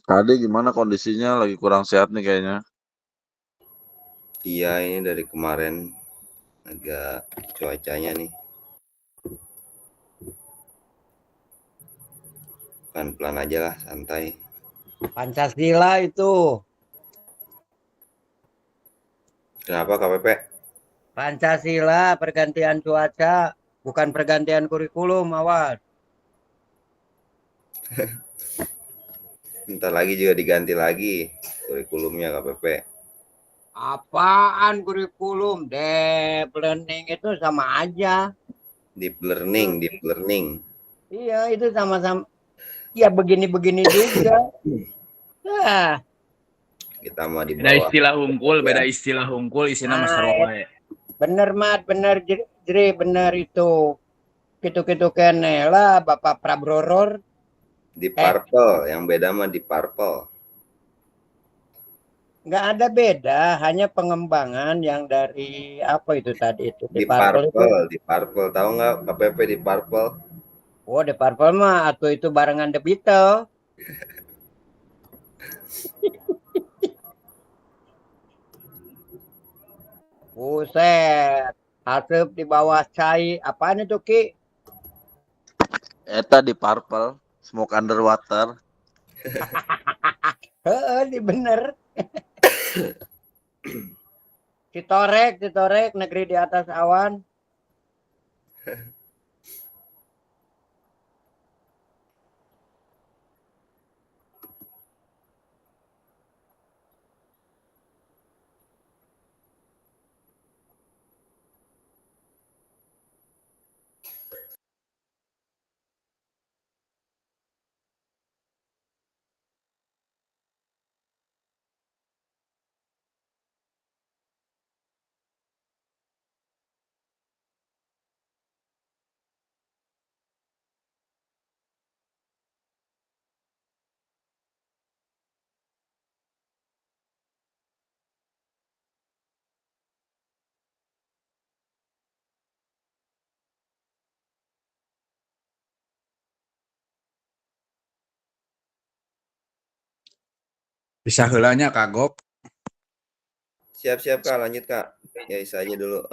Tadi gimana kondisinya? Lagi kurang sehat nih kayaknya. Iya, ini dari kemarin agak cuacanya nih pelan-pelan aja lah, santai. Pancasila itu. Kenapa KPP? Pancasila pergantian cuaca, bukan pergantian kurikulum, awas. Ntar lagi juga diganti lagi kurikulumnya KPP. Apaan kurikulum? Deep learning itu sama aja. Deep learning, deep learning. Iya, itu sama-sama. Ya begini-begini juga. Nah, Kita mah di Beda bawah. istilah hungkul, Ya, beda istilah hungkul, isinya nah, master wae. bener mat, bener Jri, bener itu. Gitu-gitu kene lah Bapak Prabroror. di Eh, purple, yang beda mah di purple. nggak ada beda, hanya pengembangan yang dari apa itu tadi itu di Di Purple itu. purple, di purple. Tahu nggak KPP di purple? Oh, di Purple mah atau itu barengan The Beatles. Buset, asap di bawah cai. Apaan itu Ki? Eta di Purple, Smoke Underwater. Heeh, di bener. Citorek, negeri di atas awan. Bisa heulanya kagok. Siap-siap Kak, lanjut Kak. Ya, isa aja dulu.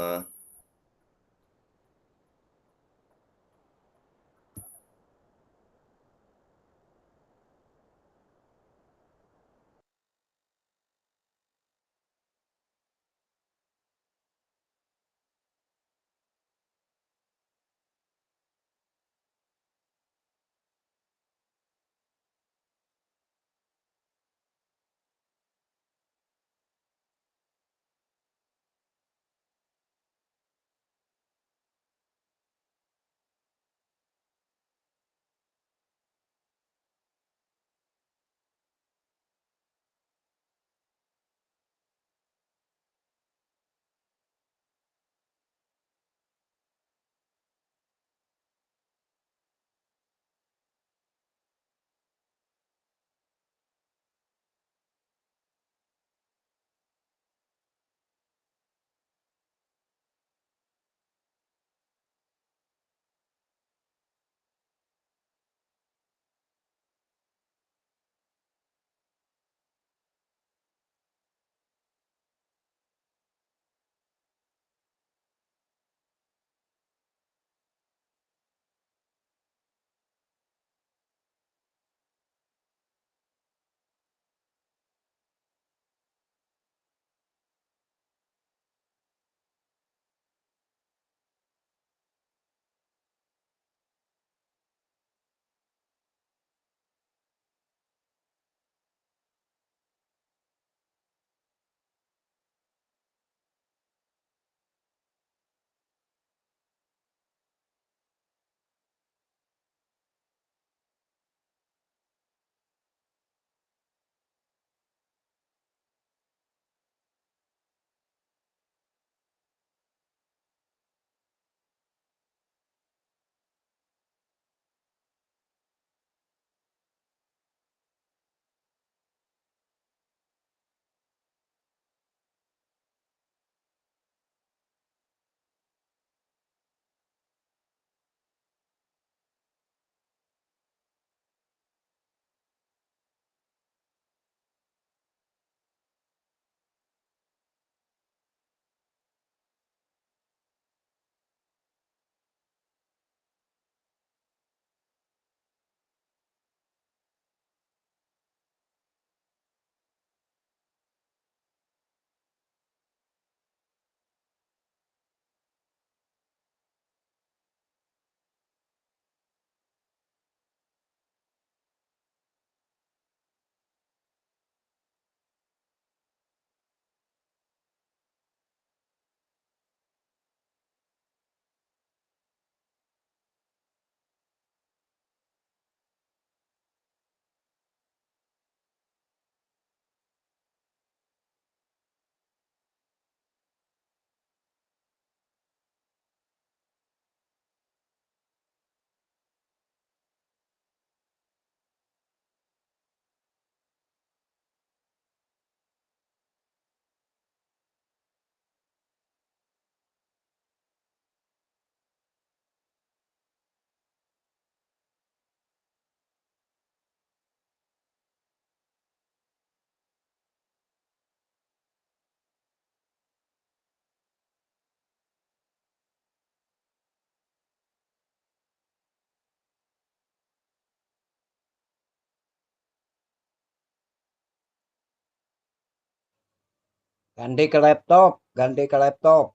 Ganti ke laptop, ganti ke laptop.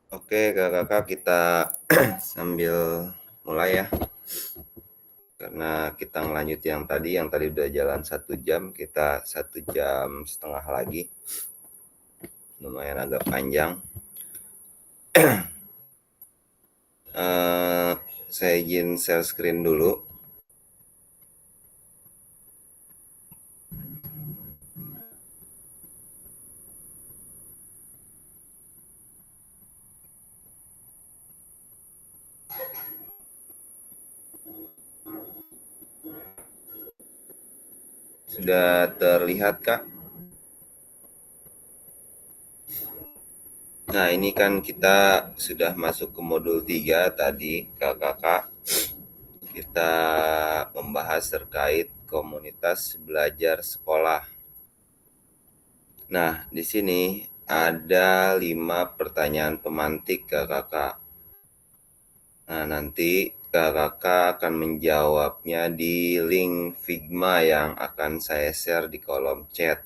Oke, kakak-kakak kita sambil mulai ya. Karena kita ngelanjut yang tadi udah jalan 1 jam, kita 1 jam setengah lagi. Lumayan agak panjang. Saya izin share screen dulu. Sudah terlihat, Kak? Nah, ini kan kita sudah masuk ke modul 3 tadi, kakak-kakak. Kita membahas terkait komunitas belajar sekolah. Nah, di sini ada 5 pertanyaan pemantik, kakak-kakak. Nah, nanti kakak-kakak akan menjawabnya di link Figma yang akan saya share di kolom chat.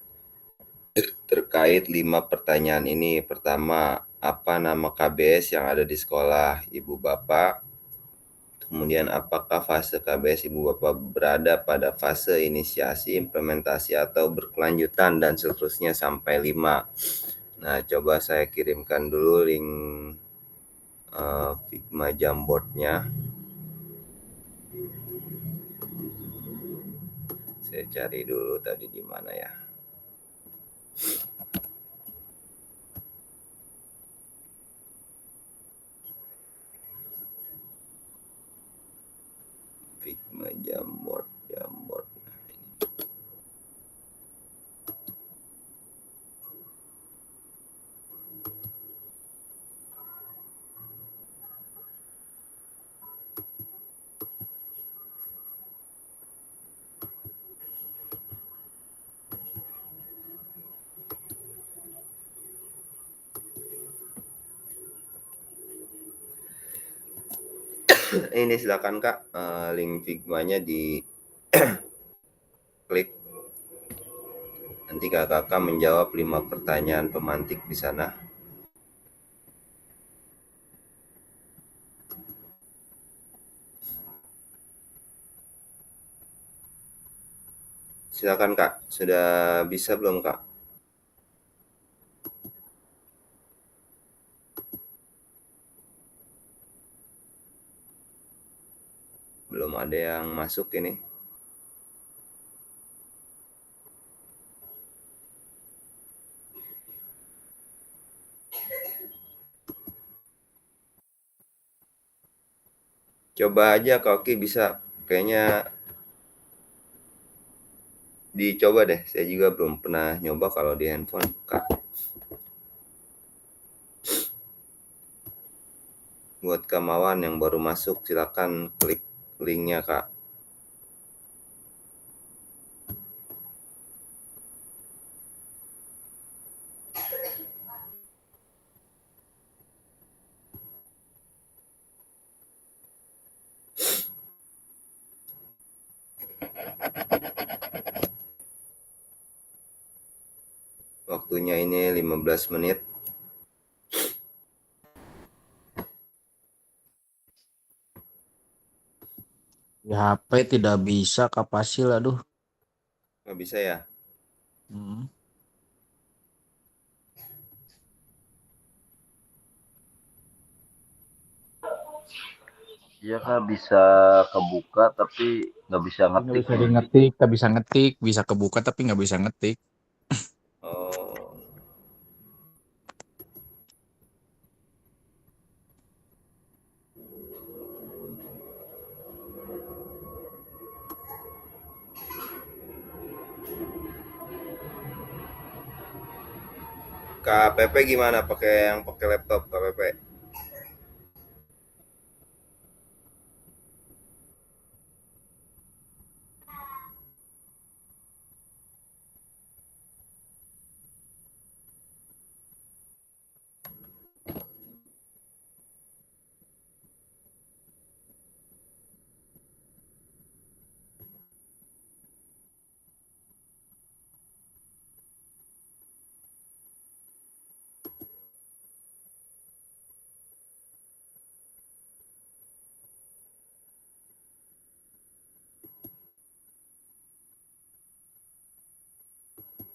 Terkait 5 pertanyaan ini, pertama, apa nama KBS yang ada di sekolah Ibu Bapak? Kemudian, apakah fase KBS Ibu Bapak berada pada fase inisiasi, implementasi, atau berkelanjutan, dan seterusnya sampai 5. Nah, coba saya kirimkan dulu link Figma Jamboardnya. Saya cari dulu tadi di mana ya. Figma Jamboard. Ini silakan Kak, link Figma-nya di klik. Nanti kakak menjawab 5 pertanyaan pemantik di sana. Silakan Kak, sudah bisa belum Kak? Belum ada yang masuk ini. Coba aja Kak Oki bisa. Kayaknya dicoba deh. Saya juga belum pernah nyoba kalau di handphone Kak. Buat Kamawan yang baru masuk, silakan klik linknya Kak. Waktunya ini 15 menit. Di HP tidak bisa kapasil, aduh. Nggak bisa ya? Hmm. Iya kak bisa kebuka tapi nggak bisa Tapi nggak ngetik bisa di nih. ngetik, nggak bisa ngetik, bisa kebuka tapi nggak bisa ngetik. Oh, KPP gimana pakai yang pakai laptop KPP?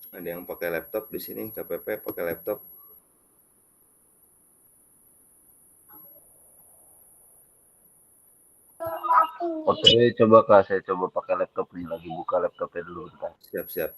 Ada yang pakai laptop di sini KPP pakai laptop. Oke coba kak saya coba pakai laptop nih lagi buka laptopnya dulu bentar. Siap-siap.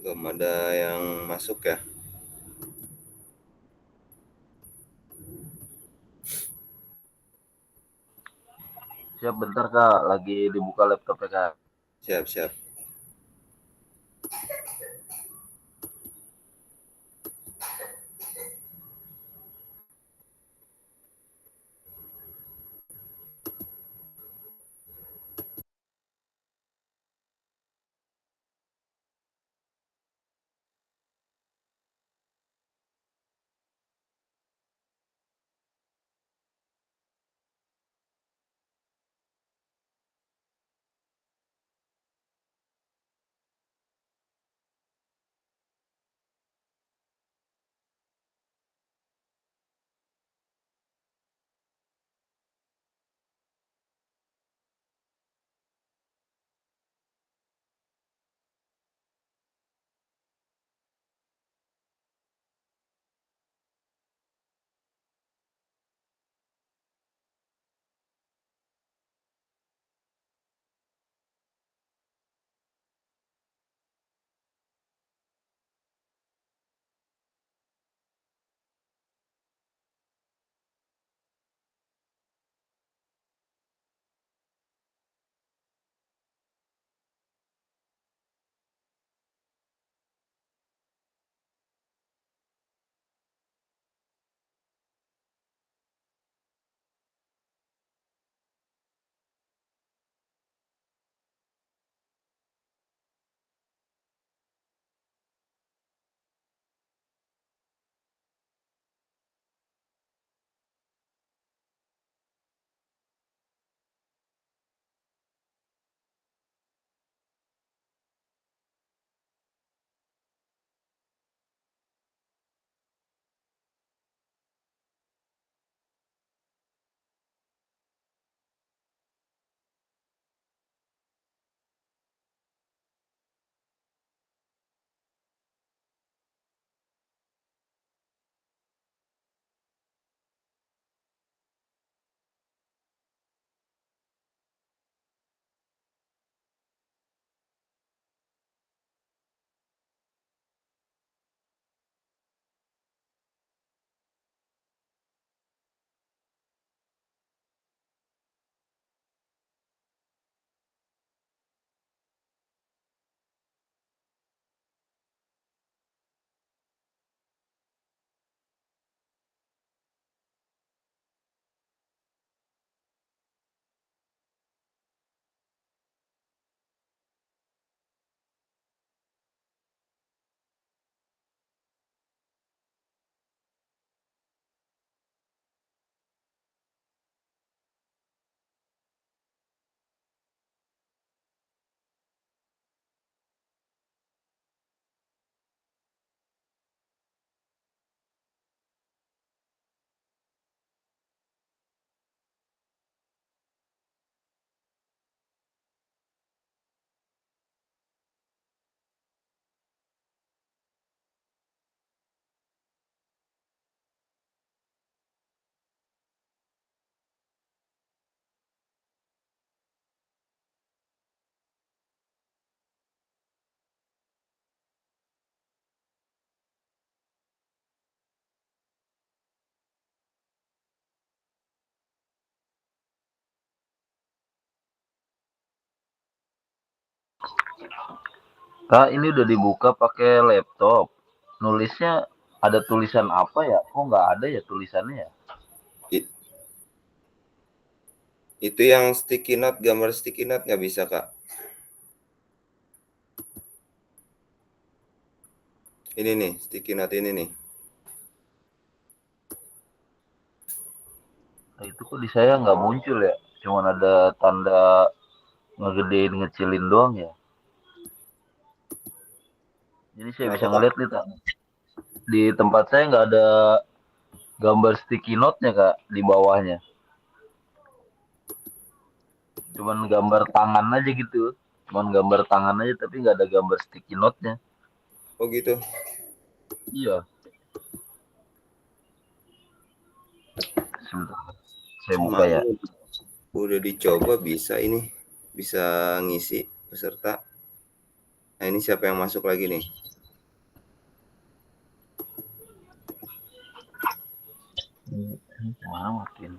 Belum ada yang masuk ya. Siap bentar kak lagi dibuka laptopnya kak. Siap-siap. Kak, ini udah dibuka pakai laptop. Nulisnya ada tulisan apa ya? Kok nggak ada ya tulisannya ya? I- Itu yang sticky note, gambar sticky note nggak bisa, Kak. Ini nih, sticky note ini nih. Nah, itu kok di saya nggak muncul ya? Cuman ada tanda ngegedein ngecilin doang ya. Jadi saya Kenapa, bisa Kak? ngeliat nih Kak. Di tempat saya nggak ada gambar sticky note-nya Kak di bawahnya. Cuman gambar tangan aja gitu. Cuman gambar tangan aja tapi nggak ada gambar sticky note-nya. Oh gitu. Iya, sebentar. Saya buka ya. Semalam udah dicoba bisa ini, bisa ngisi peserta. Nah ini siapa yang masuk lagi nih? Mana makin.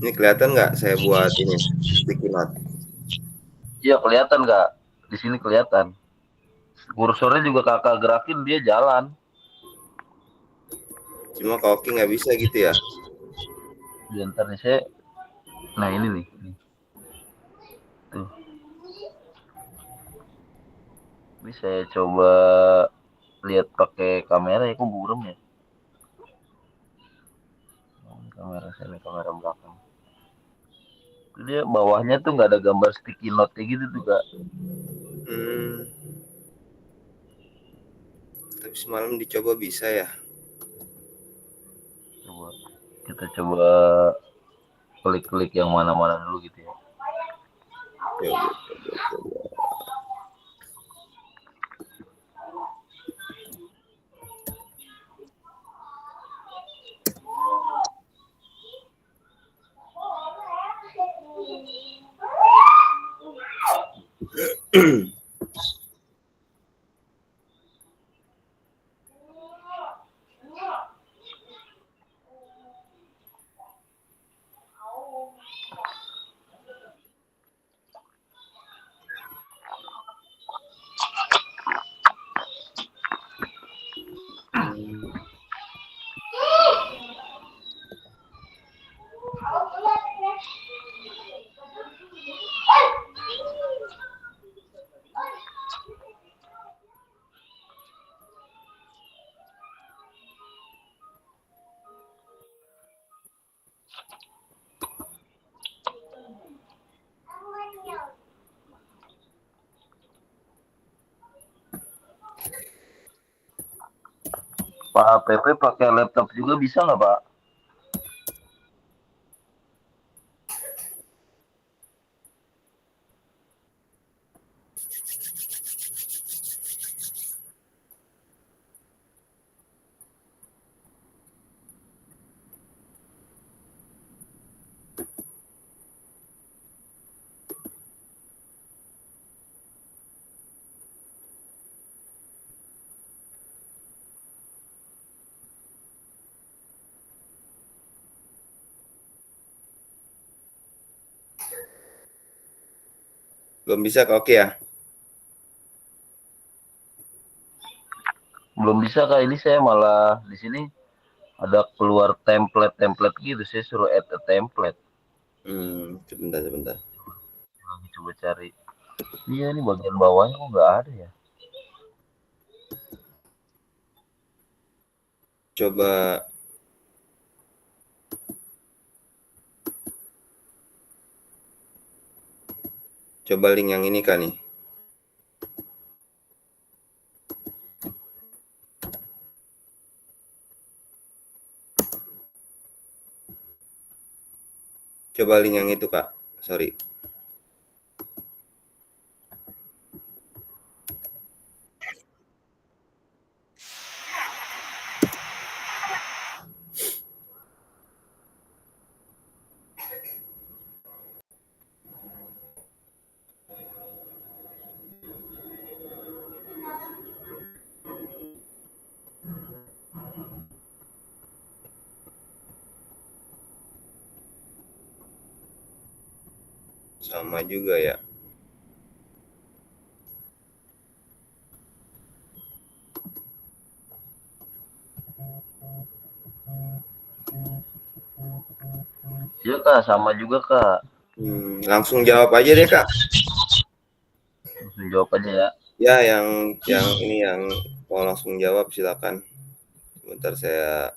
Ini kelihatan nggak saya buat ini sticky note? Iya kelihatan Kak. Di sini kelihatan. Kursornya juga kakak gerakin dia jalan. Cuma kalau Oki nggak bisa gitu ya? Di ntar nih saya. Nah ini nih. Tuh. Ini saya coba lihat pakai kamera ya, kok buram ya? Kamera saya nih, kamera belakang. Itu dia bawahnya tuh nggak ada gambar sticky note kayak gitu tuh kak. Hmm, tapi semalam dicoba bisa ya? Coba kita coba klik-klik yang mana-mana dulu gitu ya. Coba, coba, coba. Pak PP pakai laptop juga bisa nggak pak? Belum bisa Kak Oki ya? Belum bisa kak, ini saya malah di sini ada keluar template-template gitu, saya suruh add a template. Sebentar, sebentar. Lagi coba cari. Iya ini bagian bawahnya kok nggak ada ya? Coba coba link yang ini kan nih. Coba link yang itu Kak. Sorry. sama juga ya. Iya kak, sama juga kak. Langsung jawab aja deh Kak. Langsung jawab aja ya. Ya, yang ini yang mau langsung jawab silakan. Sebentar saya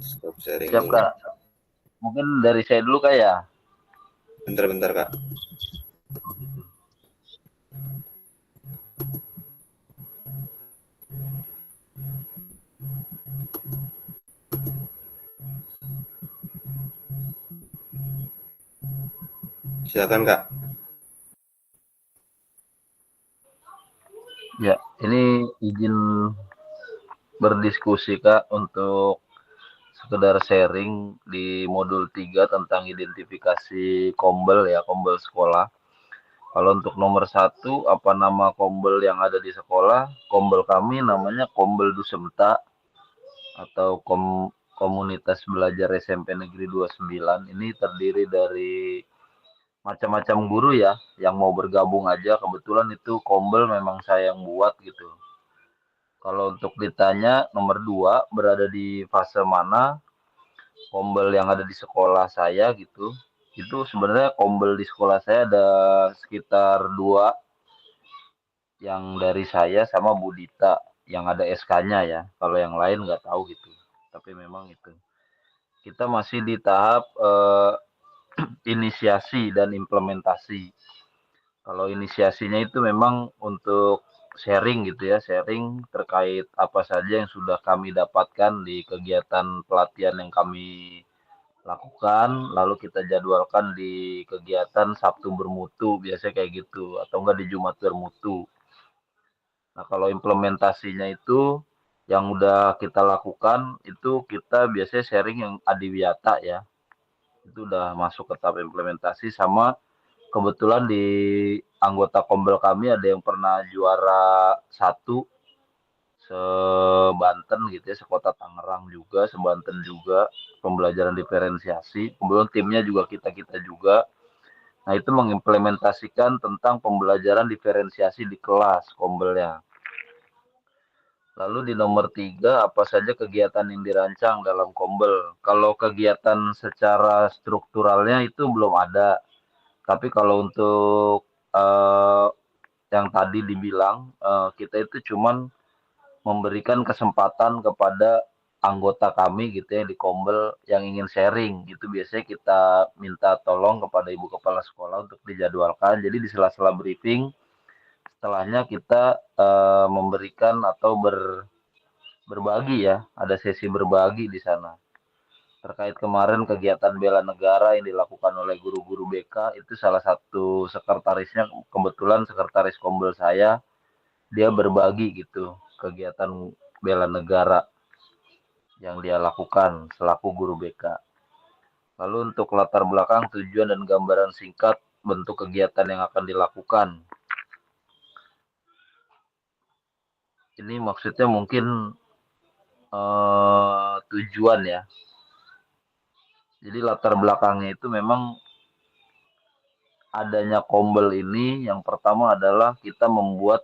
stop sharing Siap dulu. kak. Mungkin dari saya dulu kak ya. Bentar Kak. Silakan Kak. Ya, ini izin berdiskusi kak untuk sekedar sharing di modul 3 tentang identifikasi kombel ya, kombel sekolah. Kalau untuk nomor 1, apa nama kombel yang ada di sekolah? Kombel kami namanya Kombel Dusemta atau Komunitas Belajar SMP Negeri 29. Ini terdiri dari macam-macam guru ya, yang mau bergabung aja. Kebetulan itu kombel memang saya yang buat gitu. Kalau untuk ditanya nomor 2 berada di fase mana kombel yang ada di sekolah saya gitu. Itu sebenarnya kombel di sekolah saya ada sekitar 2 yang dari saya sama Bu Dita yang ada SK-nya ya. Kalau yang lain nggak tahu gitu. Tapi memang itu. Kita masih di tahap inisiasi dan implementasi. Kalau inisiasinya itu memang untuk sharing gitu ya, sharing terkait apa saja yang sudah kami dapatkan di kegiatan pelatihan yang kami lakukan, lalu kita jadwalkan di kegiatan Sabtu bermutu, biasanya kayak gitu, atau enggak di Jumat bermutu. Nah, kalau implementasinya itu yang udah kita lakukan, itu kita biasanya sharing yang adiwiyata ya, itu udah masuk ke tahap implementasi sama kebetulan di anggota kombel kami ada yang pernah juara 1 se-Banten gitu ya, sekota Tangerang juga, se-Banten juga, pembelajaran diferensiasi. Kemudian timnya juga kita-kita juga. Nah, itu mengimplementasikan tentang pembelajaran diferensiasi di kelas kombelnya. Lalu di nomor 3, apa saja kegiatan yang dirancang dalam kombel? Kalau kegiatan secara strukturalnya itu belum ada. Tapi kalau untuk yang tadi dibilang, kita itu cuman memberikan kesempatan kepada anggota kami gitu ya di kombel yang ingin sharing gitu. Biasanya kita minta tolong kepada ibu kepala sekolah untuk dijadwalkan. Jadi di sela-sela briefing, setelahnya kita memberikan atau berbagi ya, ada sesi berbagi di sana. Terkait kemarin kegiatan bela negara yang dilakukan oleh guru-guru BK, itu salah satu sekretarisnya, kebetulan sekretaris kombel saya, dia berbagi gitu kegiatan bela negara yang dia lakukan selaku guru BK. Lalu untuk latar belakang, tujuan dan gambaran singkat bentuk kegiatan yang akan dilakukan. Ini maksudnya mungkin tujuan ya. Jadi latar belakangnya itu memang adanya kombel ini yang pertama adalah kita membuat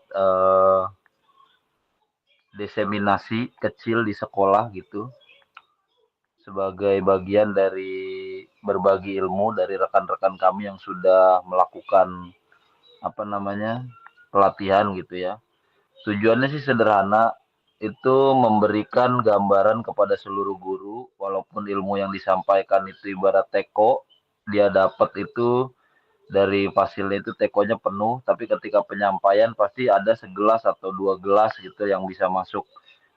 diseminasi kecil di sekolah gitu sebagai bagian dari berbagi ilmu dari rekan-rekan kami yang sudah melakukan apa namanya pelatihan gitu ya. Tujuannya sih sederhana, itu memberikan gambaran kepada seluruh guru walaupun ilmu yang disampaikan itu ibarat teko, dia dapat itu dari fasilnya itu tekonya penuh, tapi ketika penyampaian pasti ada segelas atau 2 gelas gitu yang bisa masuk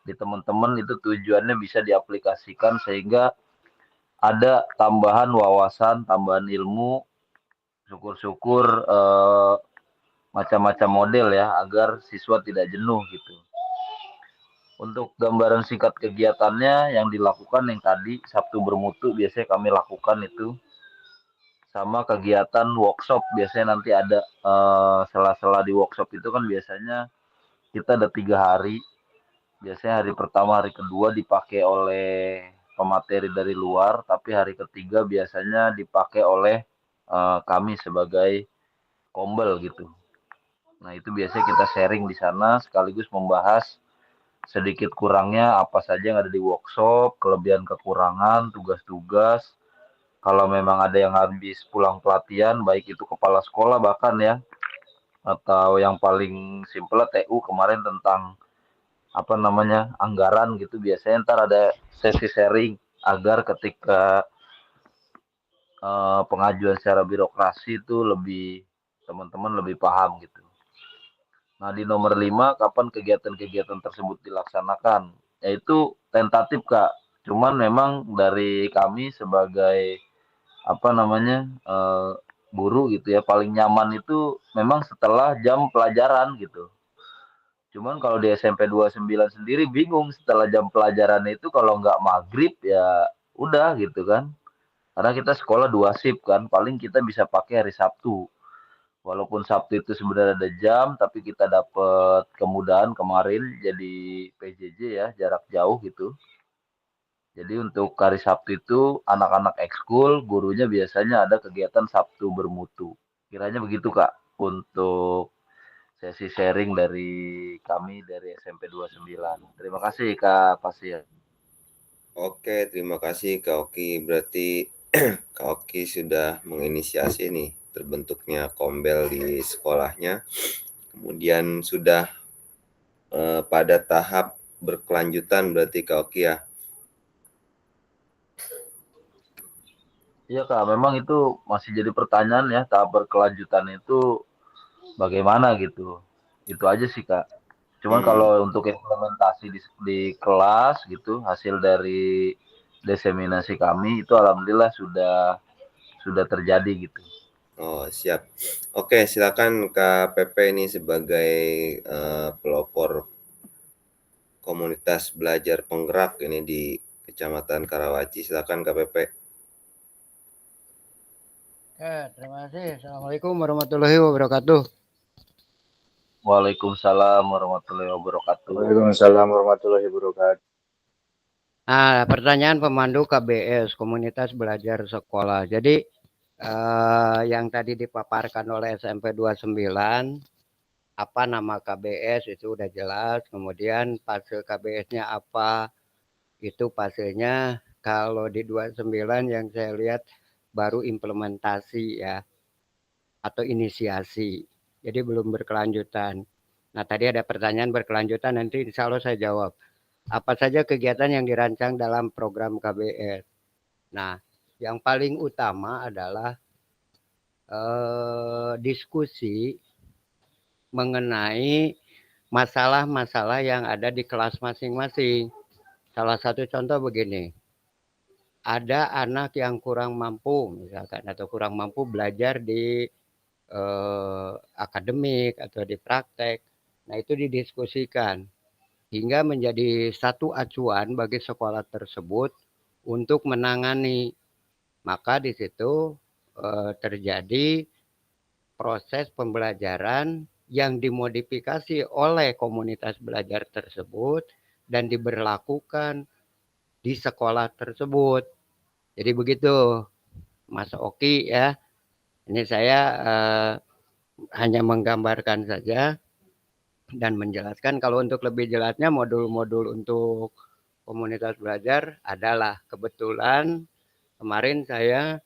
di teman-teman. Itu tujuannya bisa diaplikasikan sehingga ada tambahan wawasan, tambahan ilmu, syukur-syukur macam-macam model ya agar siswa tidak jenuh gitu. Untuk gambaran singkat kegiatannya yang dilakukan yang tadi Sabtu bermutu biasanya kami lakukan itu sama kegiatan workshop biasanya nanti ada sela-sela di workshop itu kan biasanya kita ada 3 hari. Biasanya hari pertama, hari kedua dipakai oleh pemateri dari luar, tapi hari ketiga biasanya dipakai oleh kami sebagai Kombel gitu. Nah, itu biasanya kita sharing di sana sekaligus membahas sedikit kurangnya apa saja yang ada di workshop, kelebihan kekurangan, tugas-tugas. Kalau memang ada yang habis pulang pelatihan, baik itu kepala sekolah bahkan ya, atau yang paling simpel TU kemarin tentang apa namanya anggaran gitu, biasanya ntar ada sesi sharing agar ketika pengajuan secara birokrasi itu lebih teman-teman lebih paham gitu. Nah, di nomor 5, kapan kegiatan-kegiatan tersebut dilaksanakan? Yaitu tentatif, Kak. Cuman memang dari kami sebagai apa namanya guru gitu ya, paling nyaman itu memang setelah jam pelajaran gitu. Cuman kalau di SMP 29 sendiri bingung setelah jam pelajaran itu kalau nggak maghrib ya udah gitu kan. Karena kita sekolah 2 shift kan, paling kita bisa pakai hari Sabtu. Walaupun Sabtu itu sebenarnya ada jam, tapi kita dapat kemudahan kemarin jadi PJJ ya, jarak jauh gitu. Jadi untuk hari Sabtu itu anak-anak ekskul, gurunya biasanya ada kegiatan Sabtu bermutu. Kiranya begitu Kak, untuk sesi sharing dari kami dari SMP 29. Terima kasih Kak Pasir. Oke, terima kasih Kak Oki. Berarti Kak Oki sudah menginisiasi nih terbentuknya Kombel di sekolahnya. Kemudian sudah pada tahap berkelanjutan berarti Kak Oki ya. Iya Kak, memang itu masih jadi pertanyaan ya, tahap berkelanjutan itu bagaimana gitu. Itu aja sih Kak. Cuman kalau untuk implementasi di kelas gitu, hasil dari diseminasi kami itu alhamdulillah sudah terjadi gitu. Oh, siap. Oke, silakan Kak Pepe ini sebagai pelopor komunitas belajar penggerak ini di Kecamatan Karawaci. Silakan Kak Pepe. Terima kasih. Assalamualaikum warahmatullahi wabarakatuh. Waalaikumsalam warahmatullahi wabarakatuh. Waalaikumsalam warahmatullahi wabarakatuh. Nah, pertanyaan pemandu KBS, Komunitas Belajar Sekolah. Jadi yang tadi dipaparkan oleh SMP 29, apa nama KBS itu udah jelas. Kemudian fase KBS-nya apa, itu fasenya kalau di 29 yang saya lihat baru implementasi ya, atau inisiasi. Jadi belum berkelanjutan. Nah, tadi ada pertanyaan berkelanjutan, nanti insya Allah saya jawab. Apa saja kegiatan yang dirancang dalam program KBS? Nah, yang paling utama adalah diskusi mengenai masalah-masalah yang ada di kelas masing-masing. Salah satu contoh begini, ada anak yang kurang mampu misalkan, atau kurang mampu belajar di akademik atau di praktek. Nah, itu didiskusikan hingga menjadi satu acuan bagi sekolah tersebut untuk menangani. Maka di situ terjadi proses pembelajaran yang dimodifikasi oleh komunitas belajar tersebut dan diberlakukan di sekolah tersebut. Jadi begitu, Mas Oki ya. Ini saya hanya menggambarkan saja dan menjelaskan. Kalau untuk lebih jelasnya modul-modul untuk komunitas belajar adalah, kebetulan kemarin saya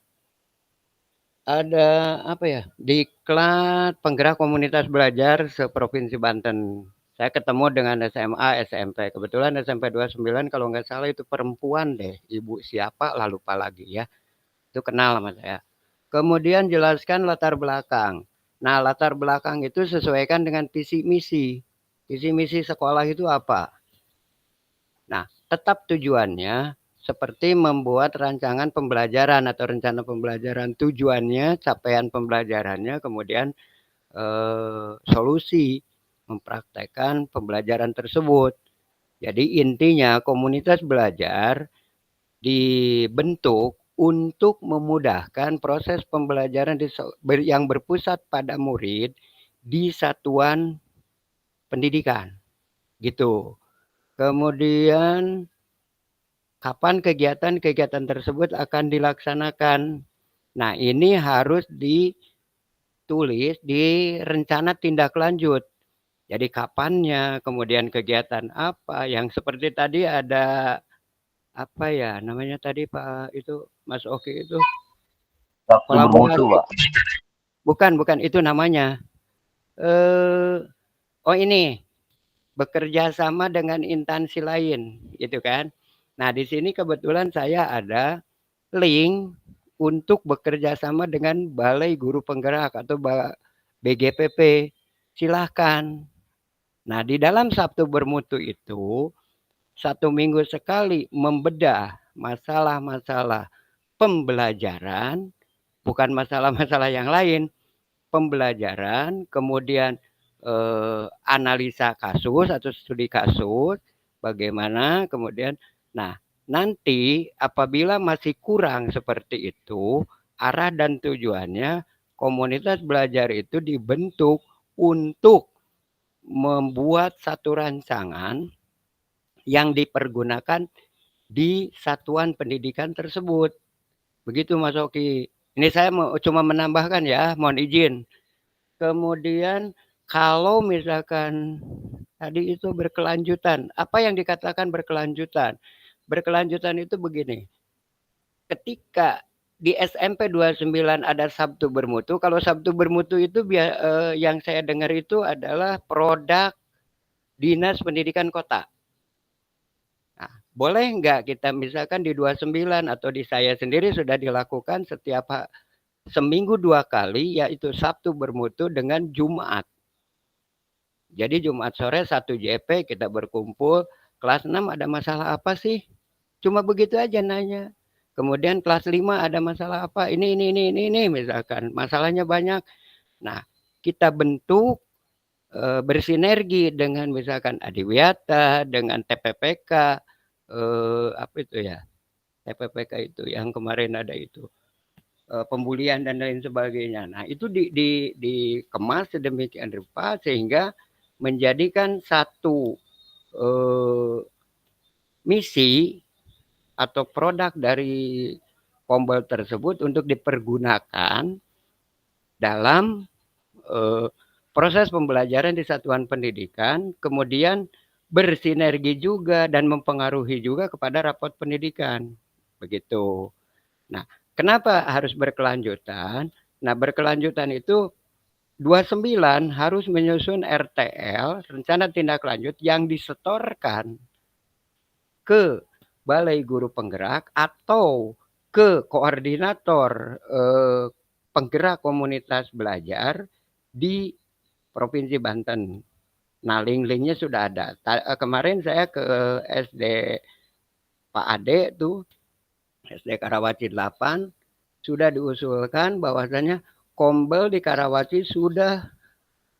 ada apa ya, diklat penggerak komunitas belajar seprovinsi Banten. Saya ketemu dengan SMA, SMP. Kebetulan SMP 29 kalau nggak salah itu perempuan deh. Ibu siapa lah lupa lagi ya. Itu kenal sama saya. Kemudian jelaskan latar belakang. Nah, latar belakang itu sesuaikan dengan visi misi. Visi misi sekolah itu apa? Nah, tetap tujuannya seperti membuat rancangan pembelajaran atau rencana pembelajaran. Tujuannya, capaian pembelajarannya, kemudian solusi mempraktekkan pembelajaran tersebut. Jadi intinya komunitas belajar dibentuk untuk memudahkan proses pembelajaran yang berpusat pada murid di satuan pendidikan. Gitu. Kemudian kapan kegiatan-kegiatan tersebut akan dilaksanakan? Nah, ini harus ditulis di rencana tindak lanjut. Jadi kapannya, kemudian kegiatan apa, yang seperti tadi ada apa ya namanya tadi Pak itu Mas Oki itu Sabtu bermutu, kolaborasi. Pak. Bukan itu namanya. Oh ini bekerja sama dengan instansi lain, gitu kan? Nah di sini kebetulan saya ada link untuk bekerja sama dengan Balai Guru Penggerak atau BGPP. Silahkan. Nah di dalam Sabtu Bermutu itu 1 minggu sekali membedah masalah-masalah pembelajaran, bukan masalah-masalah yang lain, pembelajaran, kemudian analisa kasus atau studi kasus, bagaimana, kemudian, nah nanti apabila masih kurang seperti itu, arah dan tujuannya komunitas belajar itu dibentuk untuk membuat satu rancangan yang dipergunakan di satuan pendidikan tersebut. Begitu Mas Oki. Ini saya cuma menambahkan ya, mohon izin. Kemudian kalau misalkan tadi itu berkelanjutan, apa yang dikatakan berkelanjutan? Berkelanjutan itu begini. Ketika di SMP 29 ada Sabtu Bermutu, kalau Sabtu Bermutu itu yang saya dengar itu adalah produk Dinas Pendidikan Kota. Nah, boleh nggak kita misalkan di 29 atau di saya sendiri sudah dilakukan setiap seminggu 2 kali, yaitu Sabtu Bermutu dengan Jumat. Jadi Jumat sore 1 JP kita berkumpul, kelas 6 ada masalah apa sih? Cuma begitu aja nanya. Kemudian kelas 5 ada masalah apa? Ini misalkan masalahnya banyak. Nah, kita bentuk bersinergi dengan misalkan Adiwiyata, dengan TPPK, apa itu ya? TPPK itu yang kemarin ada itu. Pembulian dan lain sebagainya. Nah, itu dikemas sedemikian rupa sehingga menjadikan satu misi atau produk dari Kombel tersebut untuk dipergunakan dalam proses pembelajaran di satuan pendidikan, kemudian bersinergi juga dan mempengaruhi juga kepada rapot pendidikan. Begitu. Nah, kenapa harus berkelanjutan? Nah, berkelanjutan itu 29 harus menyusun RTL, rencana tindak lanjut yang disetorkan ke Balai Guru Penggerak atau ke koordinator penggerak komunitas belajar di Provinsi Banten. Nah, link-linknya sudah ada. Kemarin saya ke SD Pak Ade tuh, SD Karawaci 8, sudah diusulkan bahwasanya Kombel di Karawaci sudah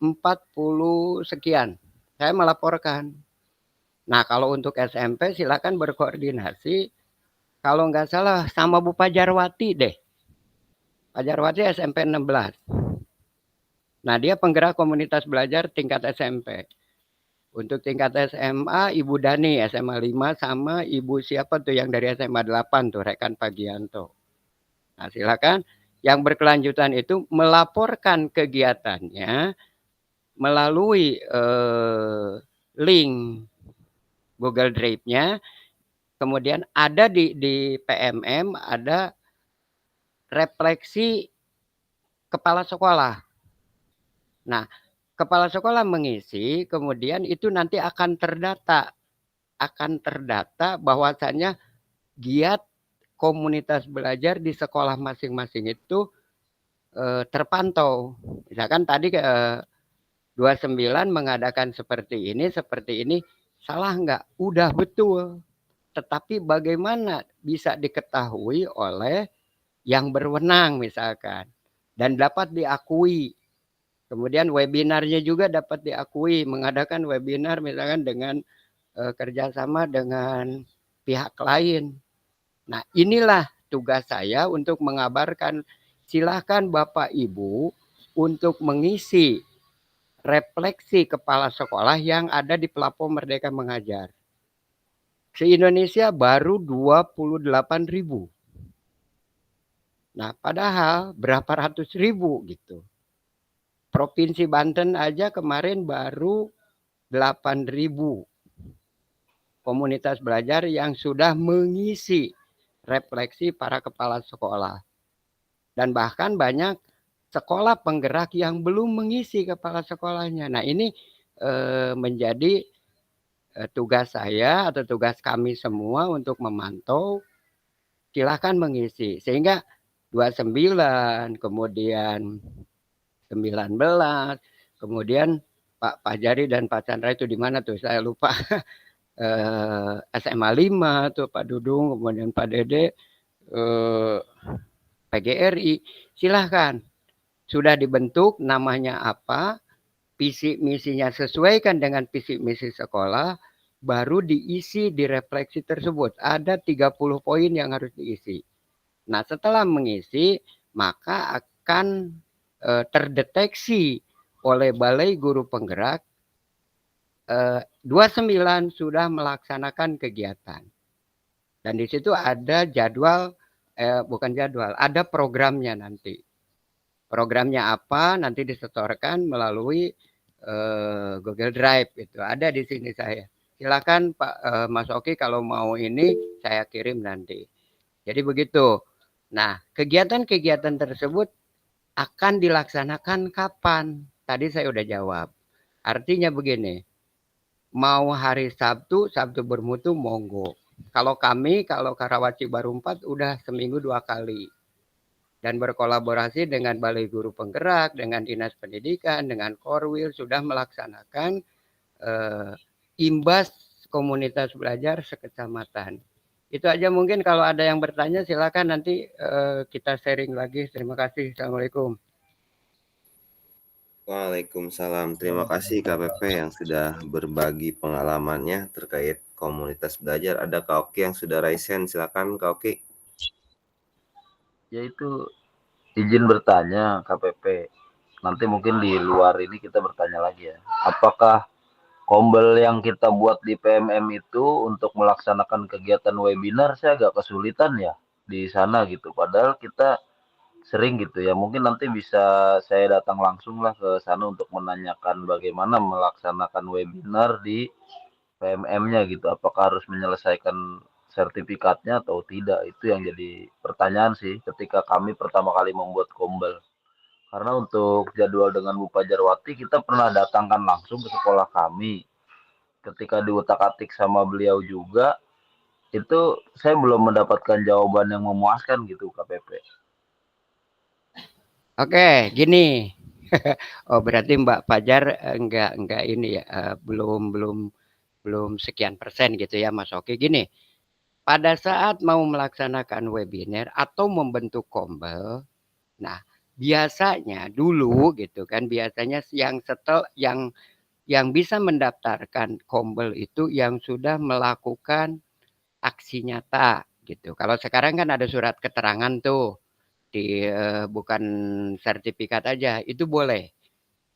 40 sekian. Saya melaporkan. Nah, kalau untuk SMP silakan berkoordinasi. Kalau nggak salah sama Bu Pajarwati deh. Pajarwati SMP 16. Nah, dia penggerak komunitas belajar tingkat SMP. Untuk tingkat SMA, Ibu Dani SMA 5 sama Ibu siapa tuh yang dari SMA 8 tuh, Rekan Pagianto. Nah, silakan yang berkelanjutan itu melaporkan kegiatannya melalui link Google Drive-nya. Kemudian ada di PMM ada refleksi kepala sekolah. Nah, kepala sekolah mengisi, kemudian itu nanti akan terdata bahwasannya giat komunitas belajar di sekolah masing-masing itu terpantau. Misalkan tadi 29 mengadakan seperti ini, salah nggak? Udah betul. Tetapi bagaimana bisa diketahui oleh yang berwenang misalkan dan dapat diakui. Kemudian webinarnya juga dapat diakui, mengadakan webinar misalkan dengan kerjasama dengan pihak lain. Nah, inilah tugas saya untuk mengabarkan. Silahkan Bapak Ibu untuk mengisi refleksi kepala sekolah yang ada di platform Merdeka Mengajar. Se-Indonesia baru 28.000. Nah, padahal berapa ratus ribu gitu. Provinsi Banten aja kemarin baru 8.000 komunitas belajar yang sudah mengisi refleksi para kepala sekolah. Dan bahkan banyak sekolah penggerak yang belum mengisi kepala sekolahnya. Nah, ini menjadi tugas saya atau tugas kami semua untuk memantau. Silahkan mengisi. Sehingga 29, kemudian 19, kemudian Pak Fajari dan Pak Chandra itu di mana tuh? Saya lupa. SMA 5 tuh Pak Dudung, kemudian Pak Dede, PGRI. Silahkan. Sudah dibentuk, namanya apa, visi misinya sesuaikan dengan visi misi sekolah, baru diisi di refleksi tersebut. Ada 30 poin yang harus diisi. Nah, setelah mengisi, maka akan terdeteksi oleh Balai Guru Penggerak 29 sudah melaksanakan kegiatan. Dan di situ ada jadwal, bukan jadwal, ada programnya nanti. Programnya apa nanti disetorkan melalui Google Drive itu. Ada di sini saya. Silakan Pak Mas Oki kalau mau ini saya kirim nanti. Jadi begitu. Nah, kegiatan-kegiatan tersebut akan dilaksanakan kapan? Tadi saya udah jawab. Artinya begini, mau hari Sabtu, Sabtu bermutu monggo. Kalau kami, kalau Karawaci Baru 4 udah seminggu 2 kali. Dan berkolaborasi dengan Balai Guru Penggerak, dengan Dinas Pendidikan, dengan Korwil sudah melaksanakan imbas komunitas belajar sekecamatan. Itu aja mungkin, kalau ada yang bertanya silakan nanti kita sharing lagi. Terima kasih. Assalamualaikum. Waalaikumsalam. Terima kasih KPP yang sudah berbagi pengalamannya terkait komunitas belajar. Ada Kak Oki yang sudah raise hand. Silakan Kak Oki. Yaitu izin bertanya KPP. Nanti mungkin di luar ini kita bertanya lagi ya. Apakah kombel yang kita buat di PMM itu untuk melaksanakan kegiatan webinar saya agak kesulitan ya di sana gitu. Padahal kita sering gitu ya. Mungkin nanti bisa saya datang langsung lah ke sana untuk menanyakan bagaimana melaksanakan webinar di PMM-nya gitu. Apakah harus menyelesaikan sertifikatnya atau tidak? Itu yang jadi pertanyaan sih ketika kami pertama kali membuat kombel. Karena untuk jadwal dengan Bu Pajarwati kita pernah datangkan langsung ke sekolah kami. Ketika diutak-atik sama beliau juga, itu saya belum mendapatkan jawaban yang memuaskan gitu KPP. Oke, gini. Oh, berarti Mbak Fajar enggak ini ya, belum sekian persen gitu ya Mas Oki. Gini, pada saat mau melaksanakan webinar atau membentuk kombel, nah biasanya dulu gitu kan, biasanya yang bisa mendaftarkan kombel itu yang sudah melakukan aksi nyata gitu. Kalau sekarang kan ada surat keterangan tuh, bukan sertifikat aja, itu boleh.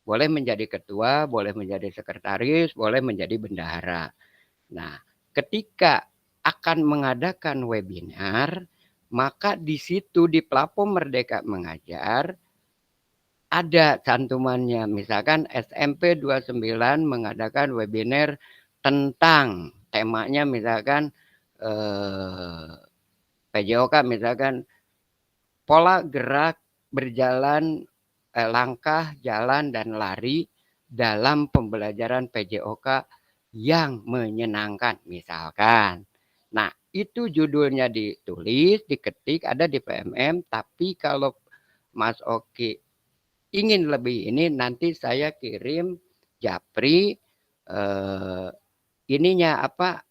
Boleh menjadi ketua, boleh menjadi sekretaris, boleh menjadi bendahara. Nah, ketika akan mengadakan webinar, maka di situ di platform Merdeka Mengajar ada cantumannya. Misalkan SMP 29 mengadakan webinar tentang temanya misalkan PJOK misalkan pola gerak berjalan, langkah, jalan, dan lari dalam pembelajaran PJOK yang menyenangkan misalkan. Nah, itu judulnya ditulis, diketik, ada di PMM, tapi kalau Mas Oki ingin lebih ini, nanti saya kirim japri ininya apa,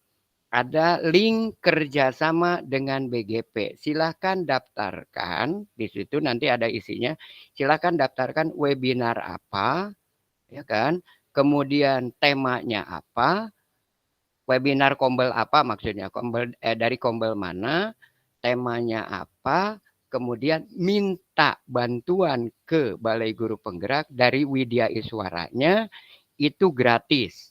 ada link kerjasama dengan BGP. Silahkan daftarkan di situ, nanti ada isinya. Silahkan daftarkan webinar apa, ya kan? Kemudian temanya apa, webinar kombel apa maksudnya, kombel dari kombel mana, temanya apa, kemudian minta bantuan ke Balai Guru Penggerak dari Widya Iswaranya, itu gratis.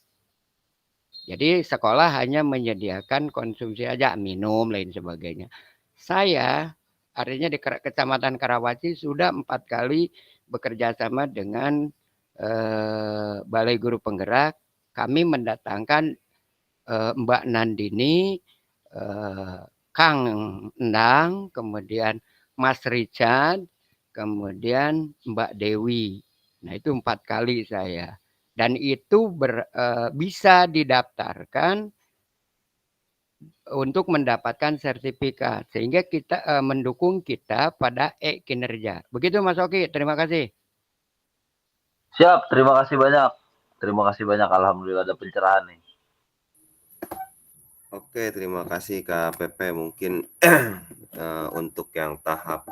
Jadi sekolah hanya menyediakan konsumsi aja, minum lain sebagainya. Saya artinya di Kecamatan Karawaci sudah 4 kali bekerja sama dengan Balai Guru Penggerak. Kami mendatangkan Mbak Nandini, Kang Endang, kemudian Mas Richard, kemudian Mbak Dewi. Nah, itu 4 kali saya. Dan itu bisa didaftarkan untuk mendapatkan sertifikat. Sehingga kita mendukung kita pada kinerja. Begitu Mas Oki, terima kasih. Siap, terima kasih banyak. Terima kasih banyak, alhamdulillah ada pencerahan nih. Oke, terima kasih Kak Pepe. Mungkin untuk yang tahap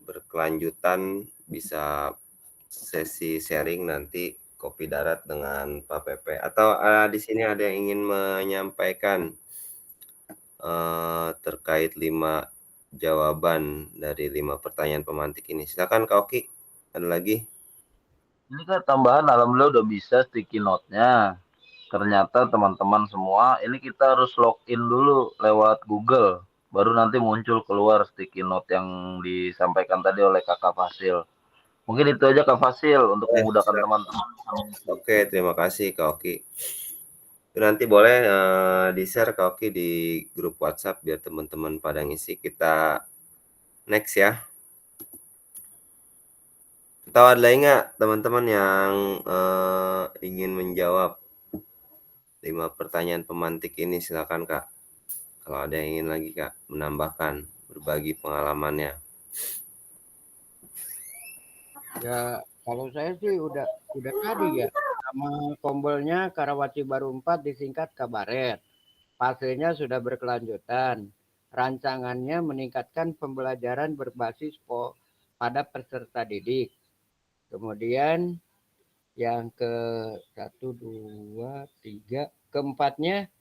berkelanjutan bisa sesi sharing nanti Kopi Darat dengan Pak Pepe. Atau di sini ada yang ingin menyampaikan terkait 5 jawaban dari 5 pertanyaan pemantik ini. Silakan Kak Oki, ada lagi? Ini kan tambahan, alhamdulillah udah bisa sticky note-nya. Ternyata teman-teman semua, ini kita harus login dulu lewat Google. Baru nanti muncul keluar sticky note yang disampaikan tadi oleh Kakak Fasil. Mungkin itu aja Kak Fasil untuk memudahkan teman-teman. Oke, terima kasih Kak Oki. Itu nanti boleh di-share Kak Oki di grup WhatsApp biar teman-teman pada ngisi. Kita next ya. Atau ada lagi nggak teman-teman yang ingin menjawab 5 pertanyaan pemantik ini? Silakan Kak. Kalau ada yang ingin lagi Kak menambahkan, berbagi pengalamannya. Ya, kalau saya sih udah tadi ya. Nama kombolnya Karawaci Baru 4 disingkat Kabaret. Fasenya sudah berkelanjutan. Rancangannya meningkatkan pembelajaran berbasis pada peserta didik. Kemudian yang ke 1, 2, 3, keempatnya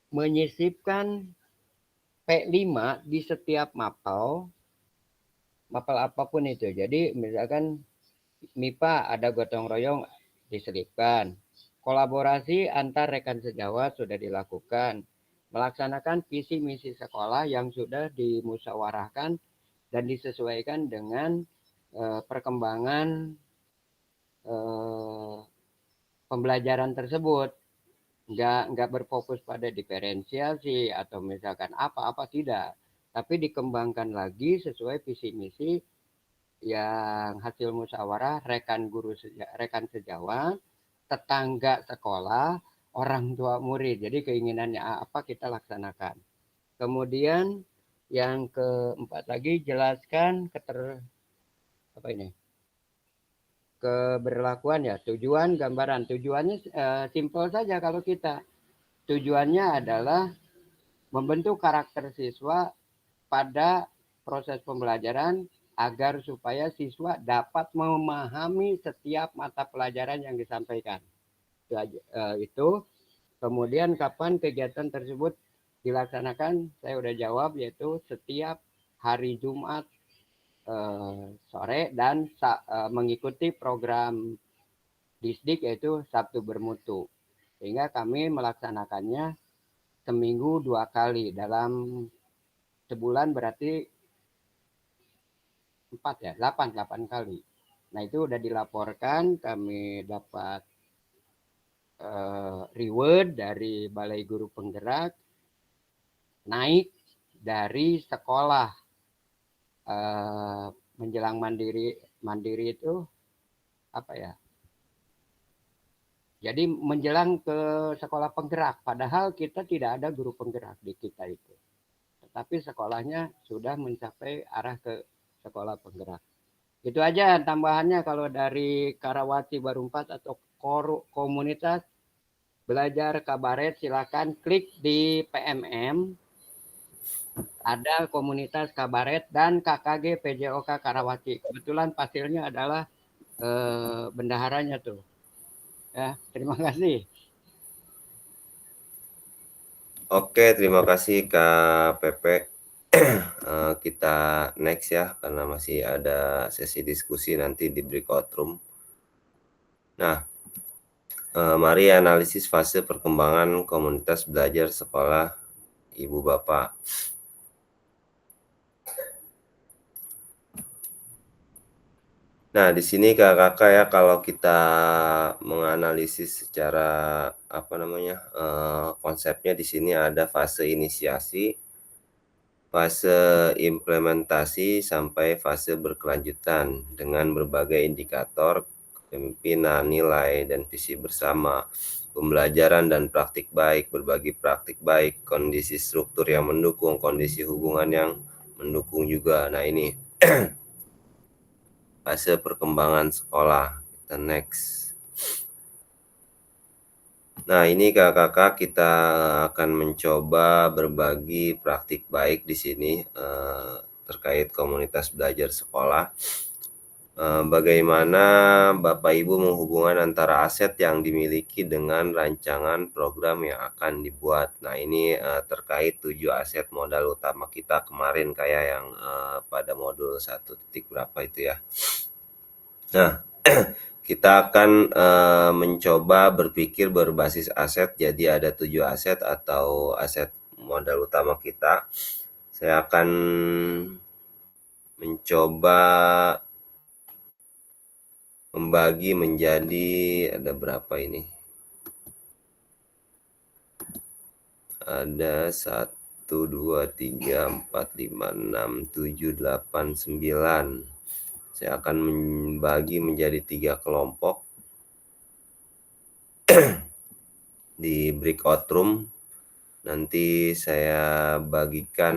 menyisipkan P5 di setiap mapel apapun itu. Jadi misalkan MIPA ada gotong royong diselipkan. Kolaborasi antar rekan sejawat sudah dilakukan. Melaksanakan visi misi sekolah yang sudah dimusyawarahkan dan disesuaikan dengan perkembangan pembelajaran tersebut. Nggak berfokus pada diferensiasi atau misalkan apa tidak. Tapi dikembangkan lagi sesuai visi misi yang hasil musyawarah rekan sejawat, tetangga sekolah, orang tua murid. Jadi keinginannya apa kita laksanakan. Kemudian yang keempat lagi jelaskan keberlakuan ya, tujuan gambaran. Tujuannya simpel saja kalau kita. Tujuannya adalah membentuk karakter siswa pada proses pembelajaran agar supaya siswa dapat memahami setiap mata pelajaran yang disampaikan. Itu. Kemudian kapan kegiatan tersebut dilaksanakan? Saya udah jawab, yaitu setiap hari Jumat sore dan mengikuti program Disdik yaitu Sabtu Bermutu. Sehingga kami melaksanakannya seminggu 2 kali. Dalam sebulan berarti 8 kali. Nah, itu udah dilaporkan, kami dapat reward dari Balai Guru Penggerak, naik dari sekolah menjelang mandiri itu apa ya? Jadi menjelang ke sekolah penggerak, padahal kita tidak ada guru penggerak di kita itu. Tetapi sekolahnya sudah mencapai arah ke sekolah penggerak. Itu aja tambahannya kalau dari Karawaci Baru 4 atau komunitas belajar Kabaret, silakan klik di PMM. Ada komunitas Kabaret dan KKG PJOK Karawaci. Kebetulan Fasilnya adalah bendaharanya tuh. Ya, terima kasih. Oke, terima kasih Kak Pepe. Kita next ya, karena masih ada sesi diskusi nanti di breakout room. Nah, mari analisis fase perkembangan komunitas belajar sekolah Ibu Bapak. Nah, di sini Kakak ya, kalau kita menganalisis secara konsepnya di sini ada fase inisiasi, fase implementasi, sampai fase berkelanjutan dengan berbagai indikator, kepemimpinan, nilai, dan visi bersama, pembelajaran dan praktik baik, berbagi praktik baik, kondisi struktur yang mendukung, kondisi hubungan yang mendukung juga. Nah, ini fase perkembangan sekolah. Kita next. Nah, ini kakak kita akan mencoba berbagi praktik baik di sini terkait komunitas belajar sekolah. Bagaimana Bapak Ibu menghubungkan antara aset yang dimiliki dengan rancangan program yang akan dibuat. Nah, ini terkait 7 aset modal utama kita kemarin kayak yang pada modul 1 titik berapa itu ya. Nah, kita akan mencoba berpikir berbasis aset. Jadi ada 7 aset atau aset modal utama kita. Saya akan mencoba membagi menjadi ada berapa ini? Ada 1, 2, 3, 4, 5, 6, 7, 8, 9. Saya akan membagi menjadi 3 kelompok di breakout room. Nanti saya bagikan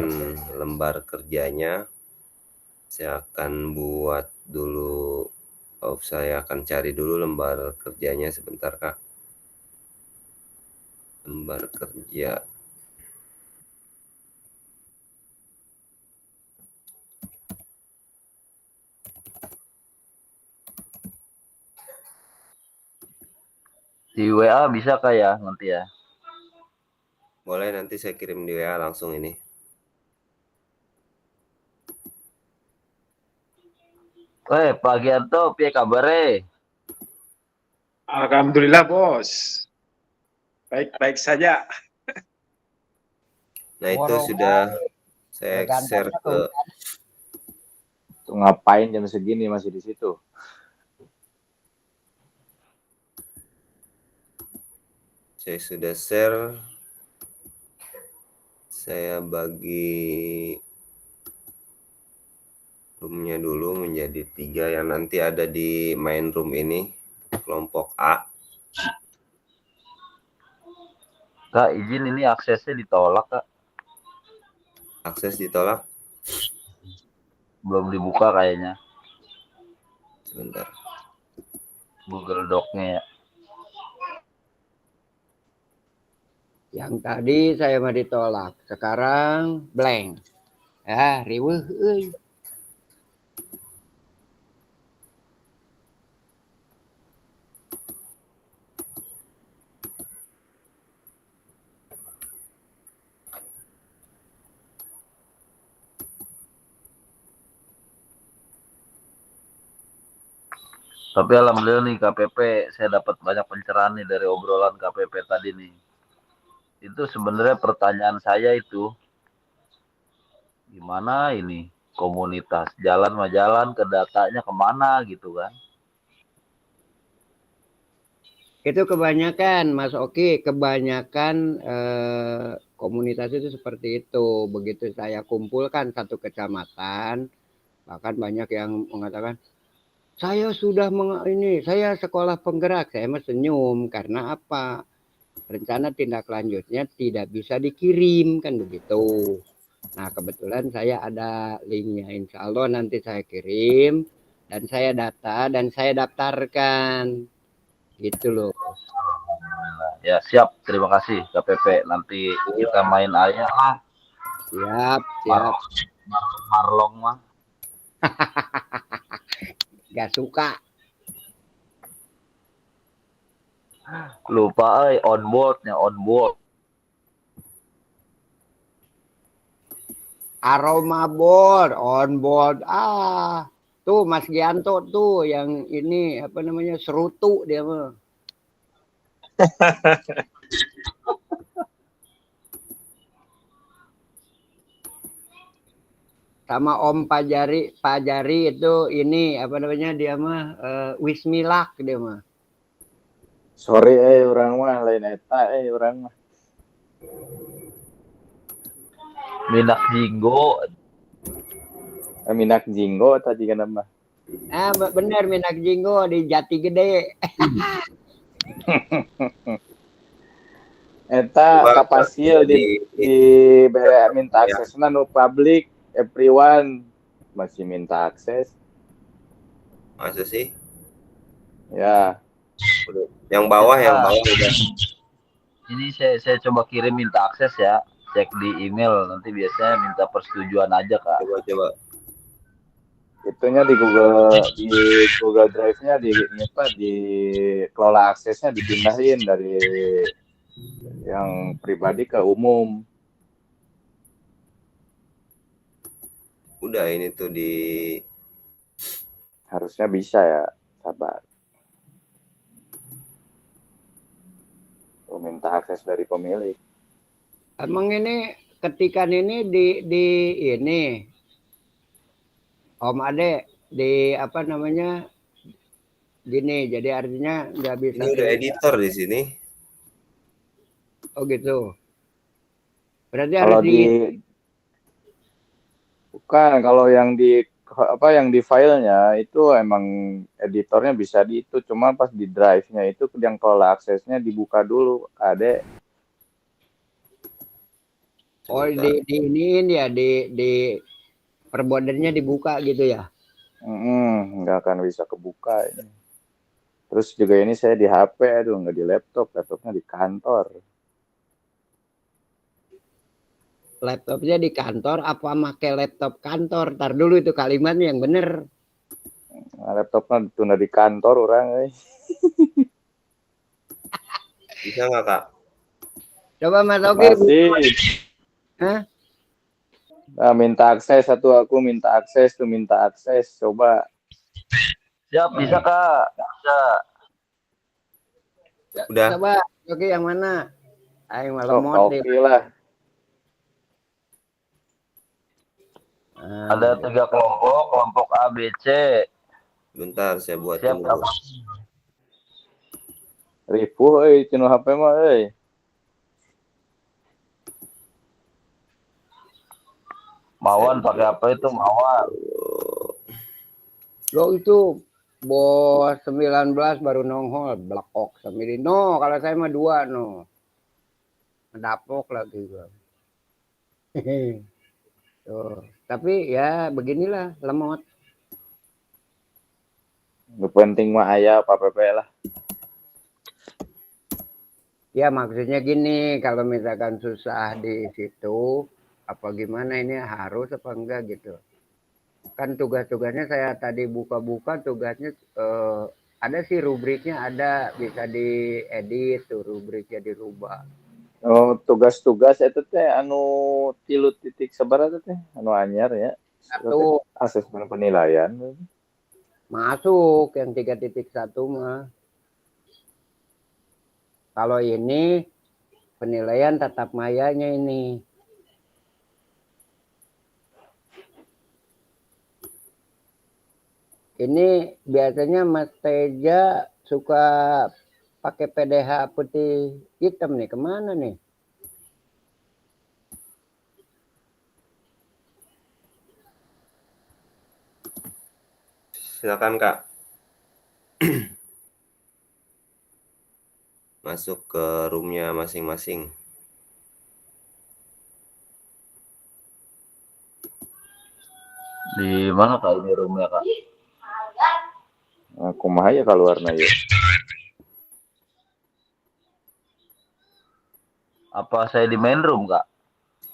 lembar kerjanya. Saya akan buat dulu, saya akan cari dulu lembar kerjanya sebentar Kak. Lembar kerja. Di WA bisa Kak ya nanti ya? Boleh, nanti saya kirim di WA langsung ini. Pak Gianto, piye kabare? Alhamdulillah bos, baik-baik saja. Nah, itu sudah saya share ke. Tuh ngapain jam segini masih di situ? Saya sudah share. Saya bagi roomnya dulu menjadi 3 yang nanti ada di main room ini, kelompok A. Kak, izin ini aksesnya ditolak Kak. Akses ditolak. Belum dibuka kayaknya. Sebentar. Google Doc-nya ya. Yang tadi saya mah ditolak, sekarang blank. Ya, riweuh euy. Tapi alhamdulillah nih KPP, saya dapat banyak pencerahan nih dari obrolan KPP tadi nih. Itu sebenarnya pertanyaan saya itu, gimana ini komunitas jalan mah jalan, ke datanya kemana gitu kan? Itu kebanyakan Mas Oki, kebanyakan komunitas itu seperti itu. Begitu saya kumpulkan satu kecamatan, bahkan banyak yang mengatakan saya sudah saya sekolah penggerak. Saya mah senyum karena apa? Rencana tindak lanjutnya tidak bisa dikirim kan begitu. Nah, kebetulan saya ada linknya, insya Allah nanti saya kirim dan saya data dan saya daftarkan gitu loh. Ya siap, terima kasih KPP. Nanti kita main aja lah. Siap, siap. Marlong mah. Gak suka. Lupa on boardnya, on board. Aroma board, on board. Tuh Mas Gianto tuh yang ini apa namanya serutu dia mah. sama Om Pajari itu ini apa namanya dia mah Wismilak dia mah. Sorry orang mah lain eta orang mah. Minak Jinggo. Minak Jinggo tadi kan mah. Bener Minak Jinggo di Jati Gede. Eta kapasil di bere minta aksesna nu public everyone masih minta akses. Masa sih? Ya. Yang bawah udah. Ini saya coba kirim minta akses ya. Cek di email, nanti biasanya minta persetujuan aja, Kak. Coba. Itunya di Google Drive-nya di kelola aksesnya dipindahin dari yang pribadi ke umum. Udah ini tuh harusnya bisa ya, sabar. Minta akses dari pemilik. Emang ini ketikan ini di ini Om Ade di apa namanya gini, jadi artinya nggak bisa. Ini udah editor di sini. Oh gitu. Berarti kalau harus bukan, kalau yang di filenya itu emang editornya bisa di itu, cuma pas di drive-nya itu yang kelola aksesnya dibuka dulu, Ade. Oh di perbordernya dibuka gitu ya? Nggak akan bisa kebuka ini. Terus juga ini saya di HP, aduh nggak di laptopnya di kantor. Laptopnya di kantor apa make laptop kantor? Tar dulu itu kalimatnya yang bener. Nah, laptopnya ditunda di kantor orang. Bisa nggak, Kak? Coba Mas Oki. Hah? Nah, minta akses aku minta akses, coba. Siap, bisa Kak, bisa. Udah. Coba Oki yang mana? Ayo malam Oke lah. Ada 3 kelompok A, B, C. Bentar saya buat. Siap, Kak. Ribu cino HP mah Mawan pakai apa itu Mawan? Lo itu bos 19 baru nongol Black Ops sampai no, kalau saya mah 2 no. Mendapok lagi gua. Tuh. Tapi ya beginilah lemot. Gak penting mah ayah apa PP lah. Ya maksudnya gini, kalau misalkan susah di situ apa gimana, ini harus apa enggak gitu. Kan tugas-tugasnya saya tadi buka-buka tugasnya ada sih rubriknya, ada bisa diedit tuh rubriknya dirubah. Oh, tugas-tugas itu teh anu 3 titik sabaraha teh anu anyar ya. Satu asesmen penilaian. Masuk yang 3.1 mah. Kalau ini penilaian tatap mayanya ini. Ini biasanya Mas Teja suka pakai PDH putih hitam nih, kemana nih? Silakan Kak. Masuk ke roomnya masing-masing. Di mana Kak ini roomnya Kak? Aku mah ya keluarna ya. Apa saya di main room Kak?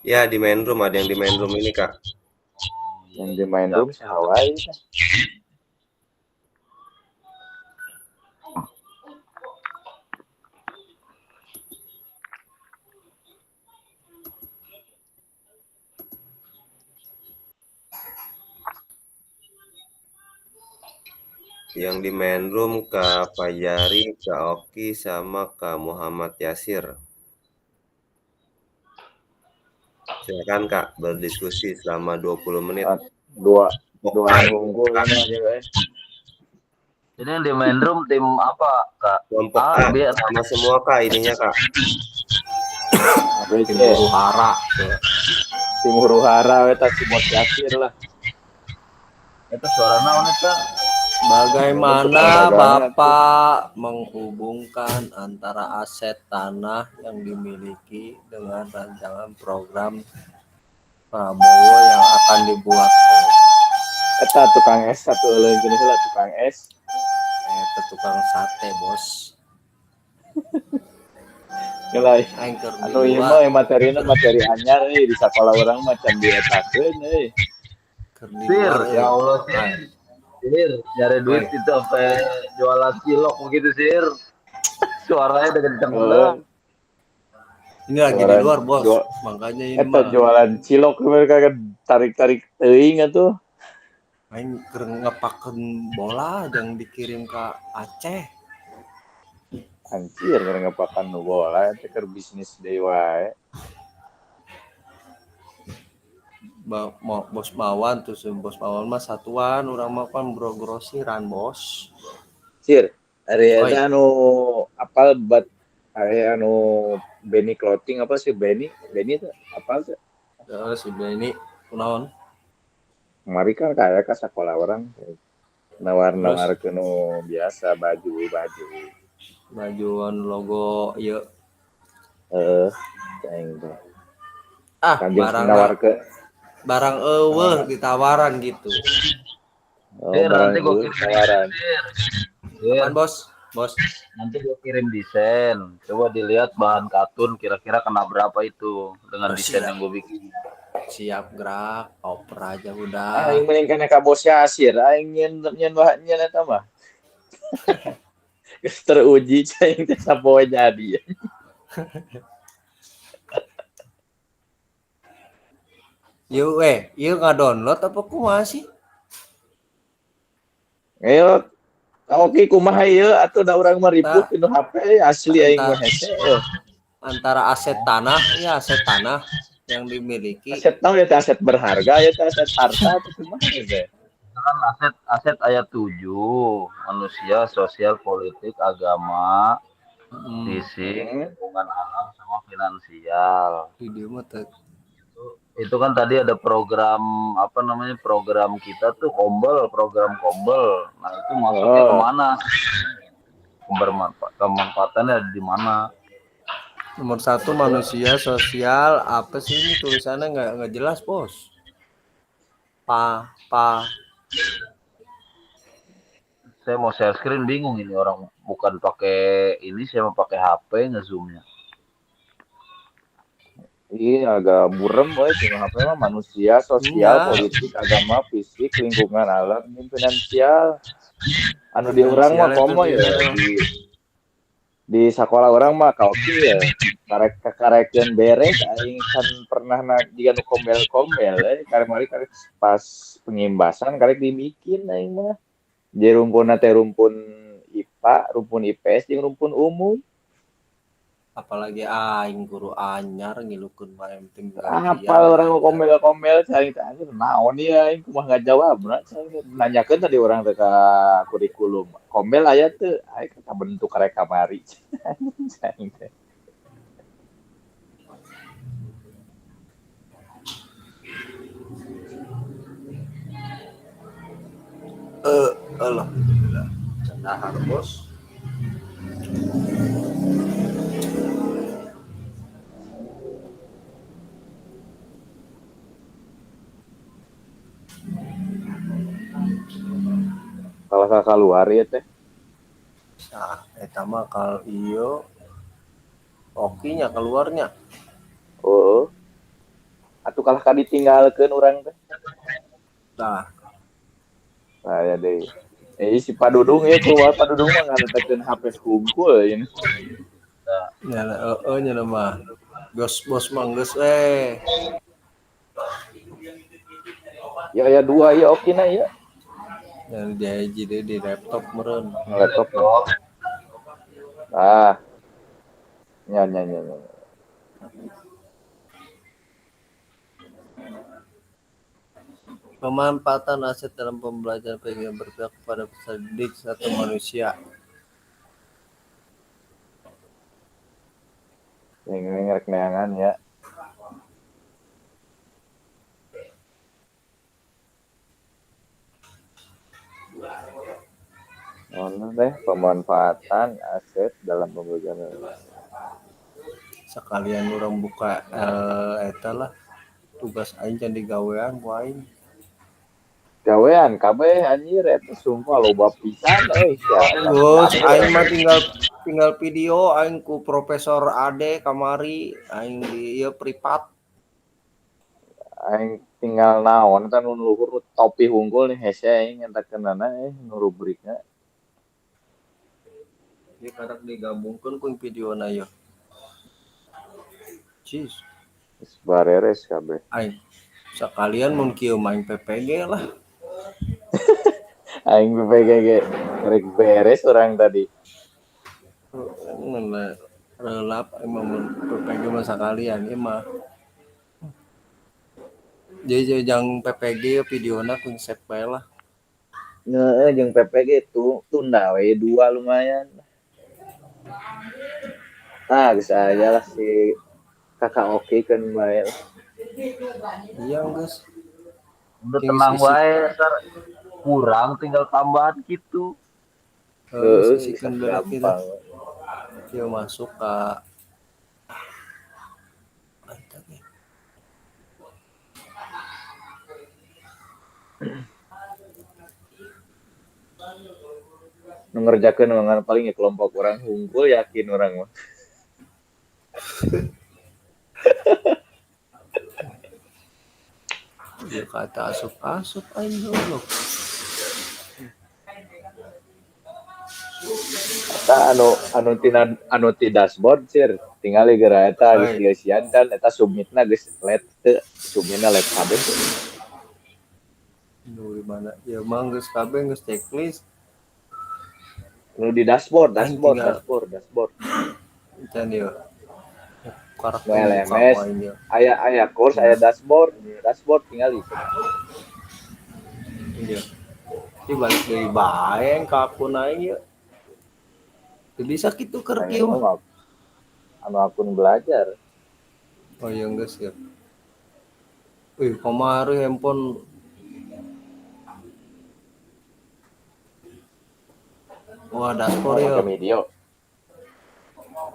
Ya di main room, ada yang di main room ini Kak. Yang di main room Hawaii. Yang di main room Kak Fajari, Kak Oki, sama Kak Muhammad Yasir. Silakan Kak berdiskusi selama 20 menit. Dua Pokok unggul ini aja guys. Ini yang di main room tim apa, Kak? kelompok A, A B, sama semua Kak ininya Kak. ABC. Tim huru hara. Tim huru hara eta si Bos Yasir lah. itu suara naon eta? Bagaimana Bapak menghubungkan antara aset tanah yang dimiliki dengan rancangan program Prabowo yang akan dibuat Eta tukang es satu euleun geuning heula tukang es. oleh tukang sate, Bos. Geulai. Aing keur Anu ieu mah materina materi anyar di sakola urang mah can dietakeun euy. keur Sir, diluar, ya Allah, Sir, nyari duit Oi. itu sampai jualan cilok begitu, Sir. Suaranya udah kenceng banget. Ini lagi di luar, Bos. Makanya ini Eta mah jualan cilok mereka kan tarik-tarik teuing atuh. aing keur ngepakeun bola yang dikirim ke Aceh. Anjir ngapakan nu bola teh keur bisnis deui wae. Bos Mawan tuh Bos Mawan mah satuan, urang mah kan grosiran, Bos. Sir, ari Oi. eta anu apal bat ari anu Benny Clothing apa sih Benny itu apal tuh? Si Benny kunaon? Kemari kan kayak ka sakola orang nawar-nawar nu biasa baju. Bajuan logo ieu. Cing teh. Barang eueuh ditawaran gitu. Sir, nanti gue kirim tawaran. Apaan, Bos? Nanti gue kirim desain. Coba dilihat bahan katun kira-kira kena berapa itu dengan desain yang gue bikin. Siap gerak, oper aja udah. Aing mending kana ka Bos Yasir, aing nyen bahannya eta mah. Teruji cing teh sapoe jadi. Yuk nggak-download apa kumaha sih? Ayo, oke kumaha ieu atuh da urang mah ribut dinu HP asli aing mah hese. Antara aset tanah yang dimiliki. Aset tahu ya aset berharga ya aset harta itu kumaha ge. Kan aset ayat 7, manusia, sosial, politik, agama, fisik, lingkungan alam sama finansial. Video mah Itu kan tadi ada program program kita tuh program kombel. Nah itu masuknya kemana? Kemanfaatannya ada di mana? Nomor 1 manusia, sosial, apa sih ini tulisannya nggak jelas, Bos. Saya mau share screen bingung ini orang bukan pakai ini, saya mau pakai HP ngezoomnya. Iya agak burem cuma HP mah manusia, sosial, politik, agama, fisik, lingkungan alam, finansial. Anu di urang mah komo ya di sekolah orang mah kauki ya. Karekeun beres aing kan pernah jiga nu kombel-kombel karek pas pengimbasan karek dimikin aing mah. Jadi rumpunna teh rumpun IPA, rumpun IPS jeung rumpun umum. Apalagi aing guru anyar ngilukeun bae penting apal orang kombel-kombel cai teh naon ya aing kumaha ngajawabna nanyakeun tadi orang teh ka kurikulum kombel aya teu aing ka bentuk karek kamari cai teh alhamdulillah candahar, Bos. kalau ka keluar ya teh Eta mah kalau iyo okinya keluarnya. Atuh kalah ka ditinggalkeun urang teh. Tah. Saya deh. Si Padudung ya keluar Padudung mah ngadetekeun HP hungkul ini. Nya mah. Bos manggeus Ya dua ya okina ya. Yang diaji deh di laptop meureun. Laptop. Nya. Pemanfaatan aset dalam pembelajaran pendidikan berpihak kepada peserta didik satu manusia. Yang ngerek neangan ya. Mana deh pemanfaatan aset dalam pembelajaran. Sekalian orang buka eta lah tugas aing can digawean ku aing. Gawean kabeh anjir eta sumpah loba pisan sia. Bos, aing mah tinggal video aing ku Profesor Ade kamari aing di ieu privat. Aing tinggal naon kan nu luhur topi hungkul nih hese aing ngentakeunana nu rubrikna. Ieu karak digabungkeun ku videona ieu. Cis, Geus bareres kabeh. aing sekalian mun kieu main PPG lah. Aing BPGG rek beres orang tadi. Relap emang PPG mah sekalian ieu mah. Jadi jangan PPG videona konsep bae lah. Heeh jeung PPG tunda we 2 lumayan. Geus aya lah si Kakak oke kan bae. Iya, guys. Udah tenang wae, ntar kurang tinggal tambahan gitu. Sisihkan berak kita. Dia masuk ke Ngerjakeun mangan paling ya kelompok orang hungkul yakin orang mah. dia kata asup aing dulu. Anu ti dashboard sir tinggal geura eta geus dieusian kan eta submitna geus let teu submitna let kabeh. Nu di mana? Ya mah geus kabeh geus checklist. Nu di dashboard. Can dia karakter LMS aya course aya dashboard tinggal itu. Iya. Ini balik dari bae ka akun aing ya. Bisa kitu keur kieu mah. Anu akun belajar. Oh iya geus ya. Kamari handphone wah dashboard ya. Video.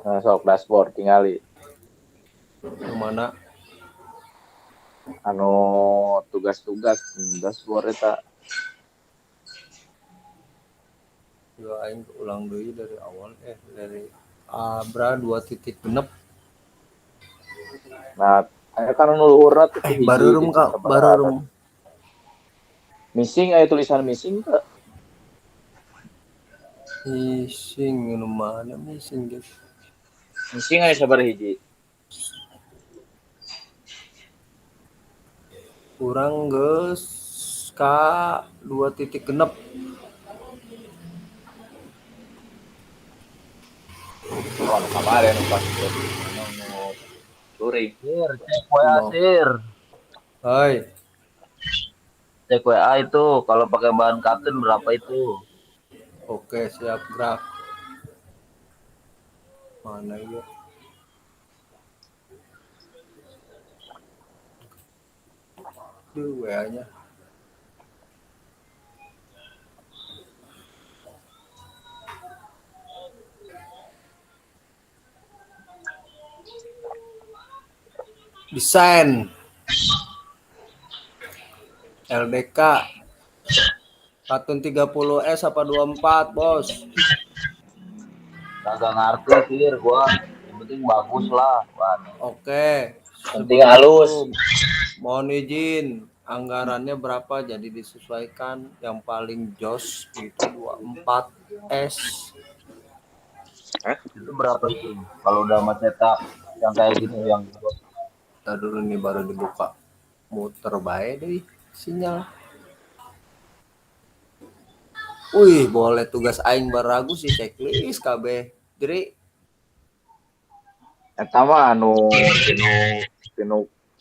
Nah, sok dashboard tingali. Kemana? Anu tugas-tugas dashboard eta. Ya aing ulang deui dari awal dari Abra 2.6. Nah, aya kan anu luhurna tuh barurum. Missing aya tulisan missing teu? Missing nu mana missing guys. Missing aya sabar hiji. Kurang geus ka 2.6. Oh, kemarin pas touring. Cek WA sir. Hai. Cek WA itu kalau pakai bahan katun berapa itu? Oke, siap gerak. Mana ya? WA-nya. Desain LDK Katun 30S apa 24 bos? Kagak ngerti sir gua, yang penting bagus lah. Oke, penting halus. Mohon izin, anggarannya berapa jadi disesuaikan yang paling jos itu 24S. Itu berapa sih kalau udah sama cetak yang kayak gitu yang Kita dulu nih baru dibuka, muter bae deh sinyal. Wih, boleh tugas aing baragu sih checklist KB. Jadi Eta mah anu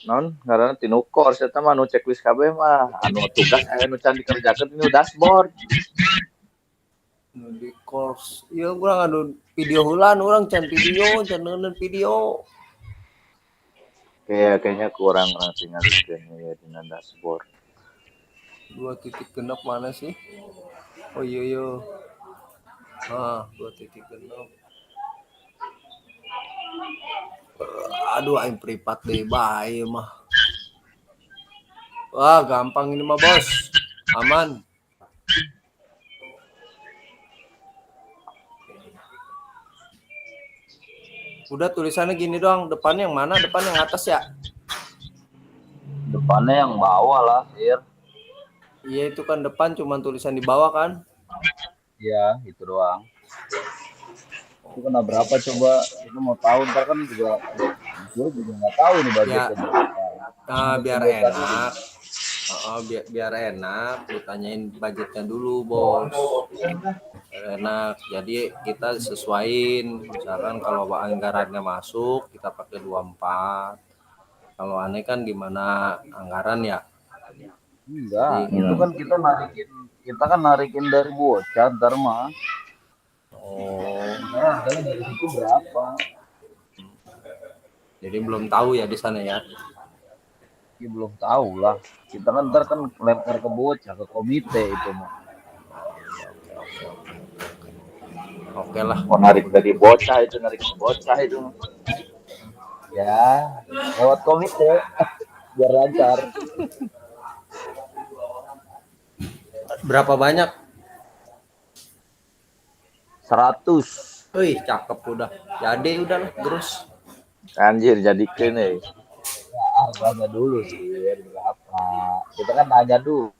non karena tinu course eta mah nu checklist kabeh mah anu tugas anu can dikerjakeun tinu dashboard. di course iya kurang anu video hulan orang can video can neuneun video Kayaknya kurang tinggal ya di dashboard. 2.6 mana sih? Oh iya. 2.6. Aduh aing privat deh bae mah. Wah, gampang ini mah, Bos. Aman. Udah tulisannya gini doang, depannya yang mana? Depan yang atas ya? Depannya yang bawah lah, Sir. Iya, itu kan depan cuman tulisan di bawah kan? Iya, itu doang. Itu kena berapa coba? Itu mau tahu ntar kan juga gue juga nggak tahu nih budgetnya berapa. Nah, biar enak. Biar enak, ditanyain budgetnya dulu, Bos. Enak. Jadi kita sesuaiin. Misalkan kalau anggarannya masuk, kita pakai 24. Kalau aneh kan gimana anggaran ya? Enggak, itu kan kita kan narikin dari bocah ntar mah. Oh, Harganya dari situ berapa? jadi belum tahu ya di sana ya. Ya, belum tahu lah. Kita kan ntar kan lempar ke bocah, ke komite itu mah. Oke lah. Mau narik dari bocah itu narik ke bocah itu. Ya, lewat komite biar lancar. Berapa banyak? 100. Wih, cakep udah. Jadi udah lah, terus. Anjir jadi kene. Ya, tanya dulu sih berapa. Kita kan tanya dulu.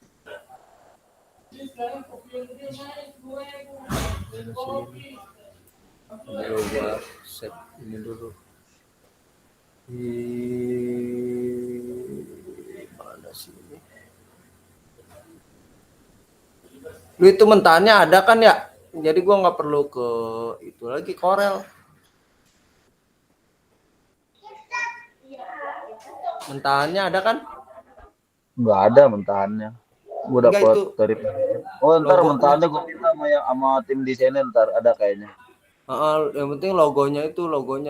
Coba set ini dulu. Mana sih ini? Lu itu mentahannya ada kan ya? Jadi gua nggak perlu ke itu lagi Corel. Mentahannya ada kan? Nggak ada mentahannya. Gue Enggak, dapat itu dari ntar logo. mentahannya gue minta sama tim desainer ntar ada kayaknya. Yang penting logonya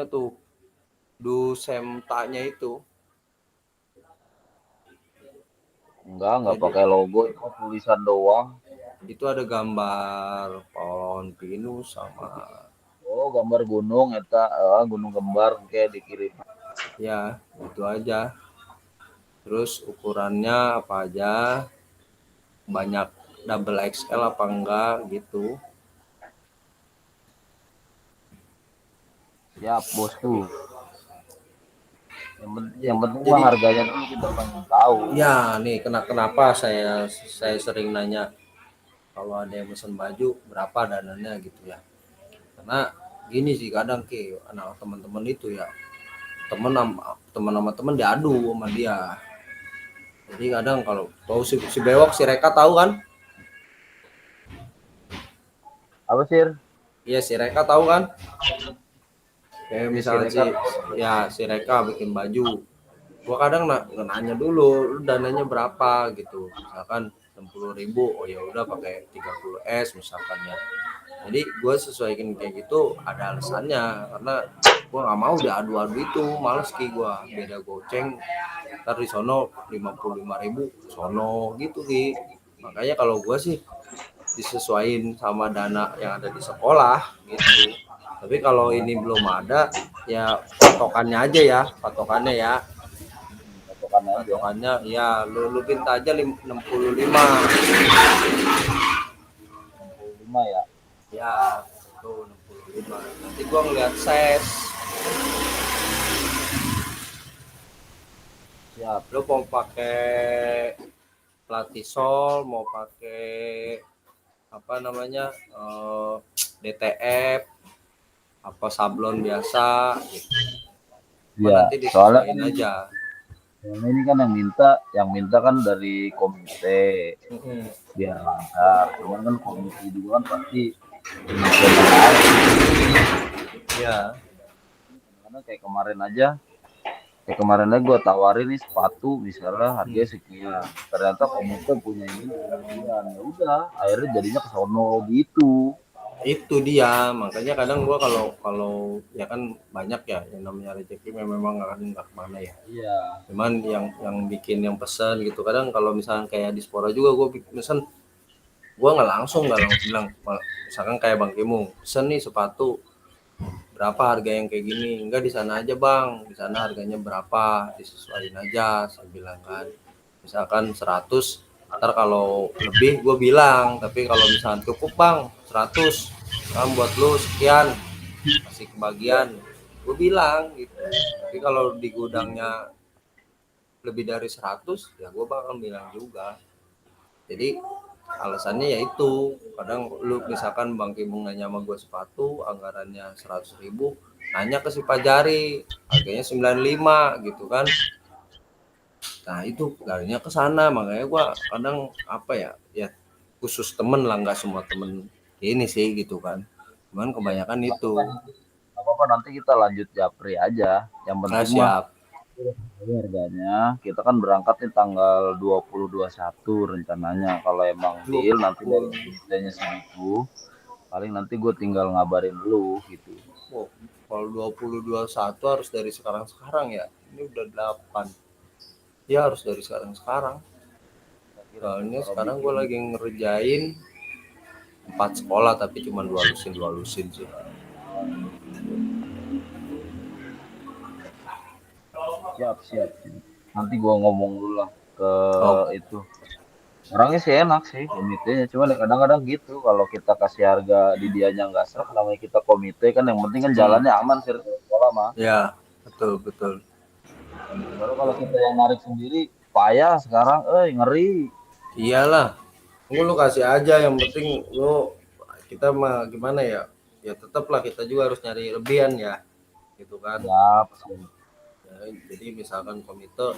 tuh Du Semtanya itu. Enggak pakai logo, itu tulisan doang. Itu ada gambar pohon pinus sama Oh, gambar gunung eta, gunung kembar kayak dikirim. ya itu aja. Terus ukurannya apa aja, banyak double XL apa enggak gitu. Siap, bosku. Yang penting mah harganya dulu kita pengen tahu. Ya nih kenapa saya sering nanya kalau ada yang pesan baju berapa dananya gitu ya. Karena gini sih kadang anak teman-teman itu ya teman sama teman diadu sama dia. Jadi kadang kalau tahu si Bewok si Reka tahu kan? Apa sih? Iya si Reka tahu kan? Kayak misalnya si Reka bikin baju. Gua kadang nanya dulu, lu dananya berapa gitu. Misalkan 60.000, oh ya udah pakai 30S misalkan ya. Jadi gue sesuaikan kayak gitu ada alasannya karena gue nggak mau diadu-adu itu, males gue beda goceng ntar di sono 55.000 sono gitu makanya kalau gue sih disesuaikan sama dana yang ada di sekolah gitu. Tapi kalau ini belum ada ya patokannya ya patokannya ya lu pinta aja 65 ya. Ya, tuh 65. Nanti gua ngeliat size. Siap. Lu mau pakai platisol, mau pakai apa namanya DTF, apa sablon biasa. Gitu. Ya, nanti soalnya aja. Ini kan yang minta kan dari komite biar lancar. Cuman kan komite juga kan pasti ya karena kayak kemarin aja Kayak kemarin aja gue tawarin nih sepatu misalnya harganya sekian, ternyata komite punya ini sekian, ya udah akhirnya jadinya ke sono gitu. Itu dia, makanya kadang gua kalau kalau ya kan banyak ya yang namanya rezeki memang nggak kemana ya. Iya. Cuman yang bikin yang pesan gitu kadang kalau misalnya kayak di Spora juga gue pesan, gue nggak langsung bilang, misalkan kayak Bang Kimung pesen nih sepatu berapa harga yang kayak gini, enggak di sana aja bang, di sana harganya berapa disesuaikan aja, saya bilang kan misalkan 100, ntar kalau lebih gue bilang, tapi kalau misalkan cukup bang 100 kan buat lu sekian kasih kebagian, gue bilang gitu. Tapi kalau di gudangnya lebih dari 100 ya gue bakal bilang juga. Jadi alasannya yaitu kadang lu misalkan Bang Kimung nanya sama gue sepatu anggarannya 100.000, nanya ke si Pajari harganya 95 gitu kan. Nah itu larinya ke sana, makanya gue kadang apa ya, ya khusus temen lah, nggak semua temen ini sih gitu kan, cuman kebanyakan itu. Nggak apa-apa, nanti kita lanjut japri aja. Yang Nah penting mah siap. ini harganya. Kita kan berangkat nih tanggal 20-21 rencananya. Kalau emang deal nanti dari 20. komitenya segitu, paling nanti gue tinggal ngabarin lu gitu. Oh, kalau 2021 harus dari sekarang ya, ini udah 8 ya, harus dari sekarang. Soalnya Kalau sekarang gue bikin lagi ngerjain 4 sekolah tapi cuma dua lusin sih. siap, siap, siap. Nanti gue ngomong dulu lah ke Oh, itu. Orangnya sih enak sih komitenya, cuman ya kadang-kadang gitu kalau kita kasih harga di dianya nggak serak, namanya kita komite kan yang penting kan hmm, jalannya aman sih sekolah mah. ya betul betul. Baru kalau kita yang narik sendiri payah sekarang, ngeri. Iyalah, lu kasih aja yang penting lu, kita mah gimana ya, ya tetaplah kita juga harus nyari lebihan ya gitu kan. Siap, siap. Ya, jadi misalkan komite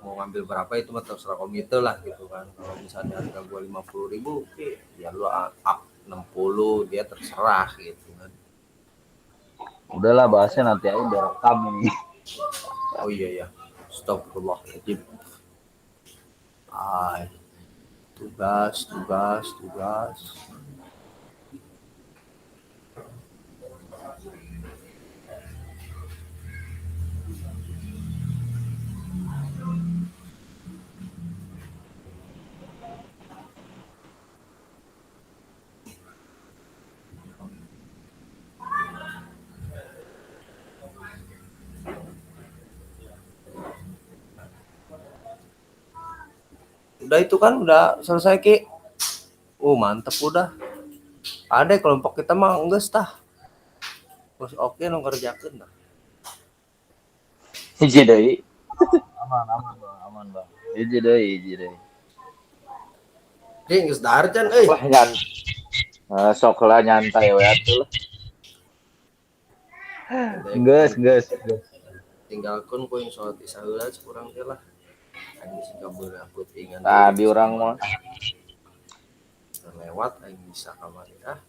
mau ngambil berapa itu mah terserah komite lah gitu kan. Kalau misalnya harga gua 50.000, ya lu up 60 dia terserah gitu kan. Udahlah bahasnya nanti aja udah rekam ini. Oh iya ya, astagfirullahaladzim. Ah, tugas. Udah itu kan udah selesai Ki. Mantep udah. Ada kelompok kita mah enggak tah. Bos oke nu ngerjakeun dah. Hiji deui. Aman, aman bang, aman bang. Hiji deh, hiji deh. Geus dahar can euy. Wah sok lah nyantai we atuh lah. Geus, geus. Tinggalkeun ku yang sholat isya heula kurang teh lah. Aing sing kabeur aku ingan Tadi orang mah terlewat aing bisa kamari ah.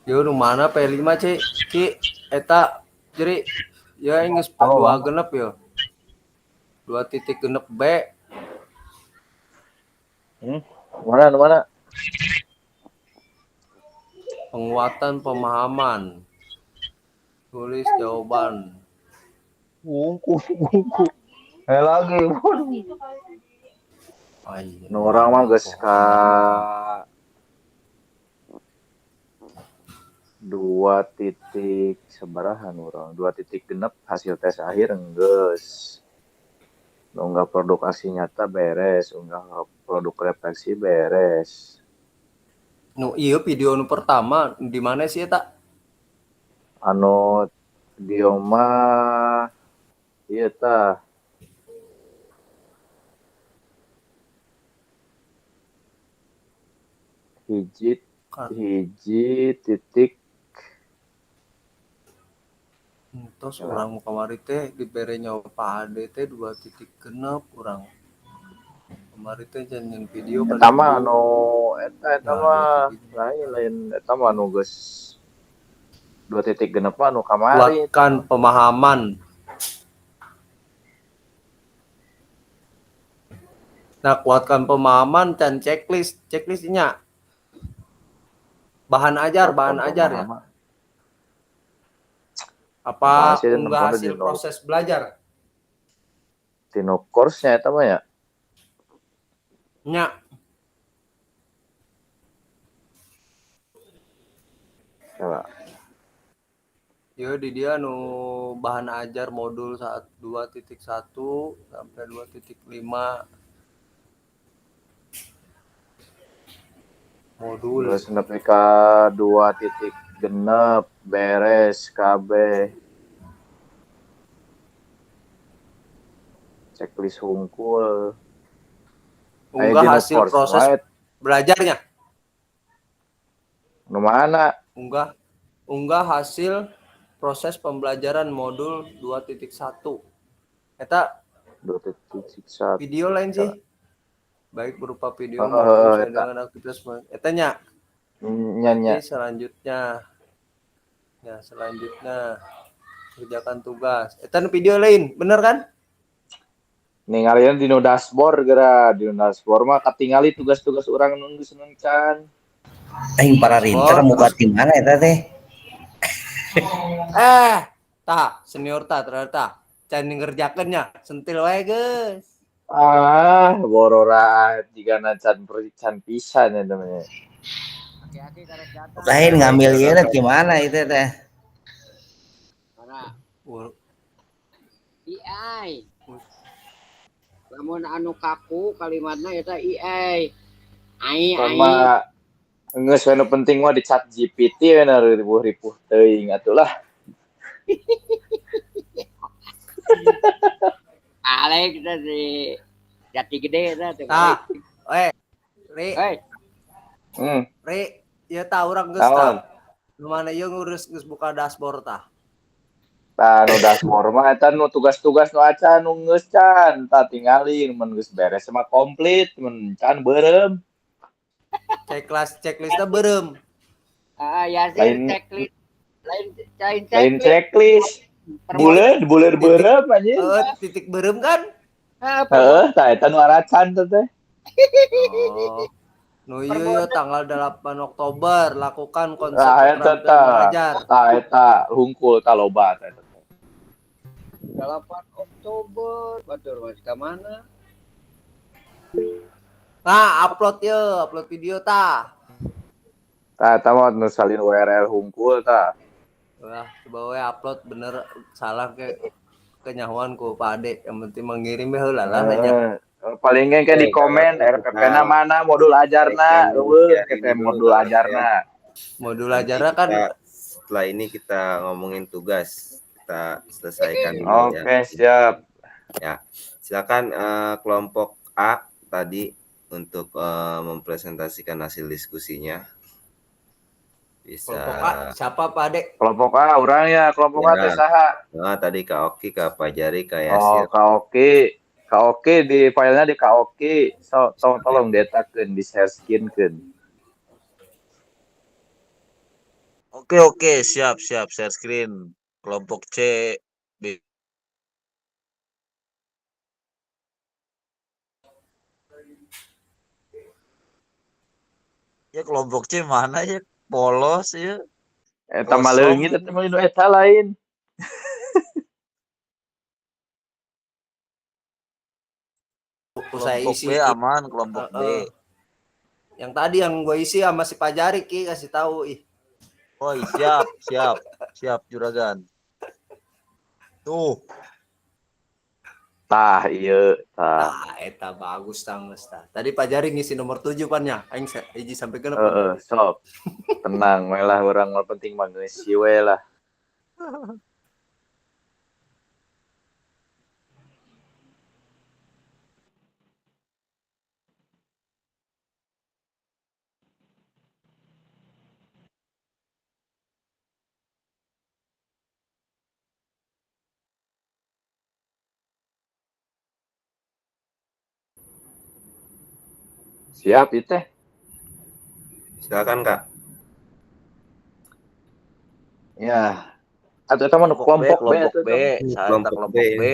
Yo nu mana P5 Ki eta jadi ya aing geus Apa bang? 2 genep yo. 2 genep B. mana? Penguatan pemahaman. Tulis jawaban. Bungku. Lagi. Nu urang mah geus ka 2 titik sabaraha nu urang 2 titik genep hasil tes akhir geus. Unggah produk asli nyata beres, unggah produk refleksi beres. Nu iya video nu pertama di mana sih eta? Anu dia mah ieu tah hiji titik Itu tos urang kamari teh dibere nyawa Pak Ade teh 2.6 urang. Kamari teh janjian video kan Eta mah Ibu. eta Ya mah 2.6. lain eta mah nu geus 2.6 mah nu kamari eta Kuatkan mah. pemahaman. Nah, kuatkan pemahaman dan checklistnya. Bahan ajar Kuatkan ya. pemahaman. Mana Apa sih unggah tempatnya hasil proses belajar? Tino course-nya eta mah ya. Nya. Coba. Yo di dia nu bahan ajar modul 2.1 sampai 2.5 modul. Terus nepi ka 2.6 beres kabeh. Checklist hungkul. Unggah hasil proses belajarnya. Nu mana? Unggah hasil proses pembelajaran modul 2.1. Eta 2.1 video lain sih. Baik berupa video maupun sesuai dengan aktivitas eta nya. Nya. Selanjutnya kerjakan tugas. Eta video lain, bener kan? Ningalin di dashboard geura, di dashboard mah katingali tugas-tugas urang nu geus nencan. Aing para rinter muka di mana eta teh? Senior ternyata can ngerjakeun nya, sentil wae geus. Borora jigana can pisan eta mah. Lain ngambil ieu gimana itu teh? Mana? AI. Lamun anu kaku kalimatna eta AI. Ai. Geus anu penting mah di chat GPT we na ripuh-ripuh teuing atulah. Alex dari Jati Gede eta teh. Ri, ieu tah urang geus tah. Nu mana ieu ngurus geus buka dashboard tah. Tah nu dashboard mah eta nu tugas-tugas nu acan nu geus can, tah tingali mun geus beres mah komplit, mun can beureum. Checklistnya beureum. Ya sih checklist. Lain checklist. Bulet beureum anjing. Titik beureum kan? Heeh, tah eta nu aracan teh. Nu ieu tanggal 8 Oktober lakukan konsep keterampilan mengajar. Eta hungkul tah loba teh. 8 Oktober, batur mas ka mana? Nah, upload video tah. Tah eta mah nu salin URL hungkul tah. Wah, coba we upload bener salah kenyahuan ku Pak Ade, yang penting mengirim heula lah nya. Paling kayak di komen RPP-na mana modul ajarna, modul ajarna. Modul ajarna kan setelah ini kita ngomongin tugas, kita selesaikan dulu. Oke, siap. Ya, silakan kelompok A tadi untuk mempresentasikan hasil diskusinya. Bisa. Kelompok A siapa Pak Ade? Kelompok A urang ya, kelompok A teh saha? Nah, tadi Kak Oki, Kak Fajari, Kak Yasir. Kak Oki di filenya di Kak Oki. Tolong detakeun, di share screen-keun. Oke, siap share screen. Kelompok C ya kelompok C mana ya polos ya. Eta mah leungit eta mah eta lain. Kelompok B aman, kelompok B. Yang tadi yang gue isi sama si Pajari Ki kasih tahu ih. Oh, siap juragan. Tuh. Tah ieu tah. Eta bagus tangges tah. Tadi Pajari ngisi nomor 7 pan nya. Aing hiji sampai genep. Sok. Tenang we lah urang mah penting mah ngeusi we lah. Siap itu teh. Silakan Kak. Ya, atau teman kelompok B kelompok atau B, saya Kelompok kelompok B. B.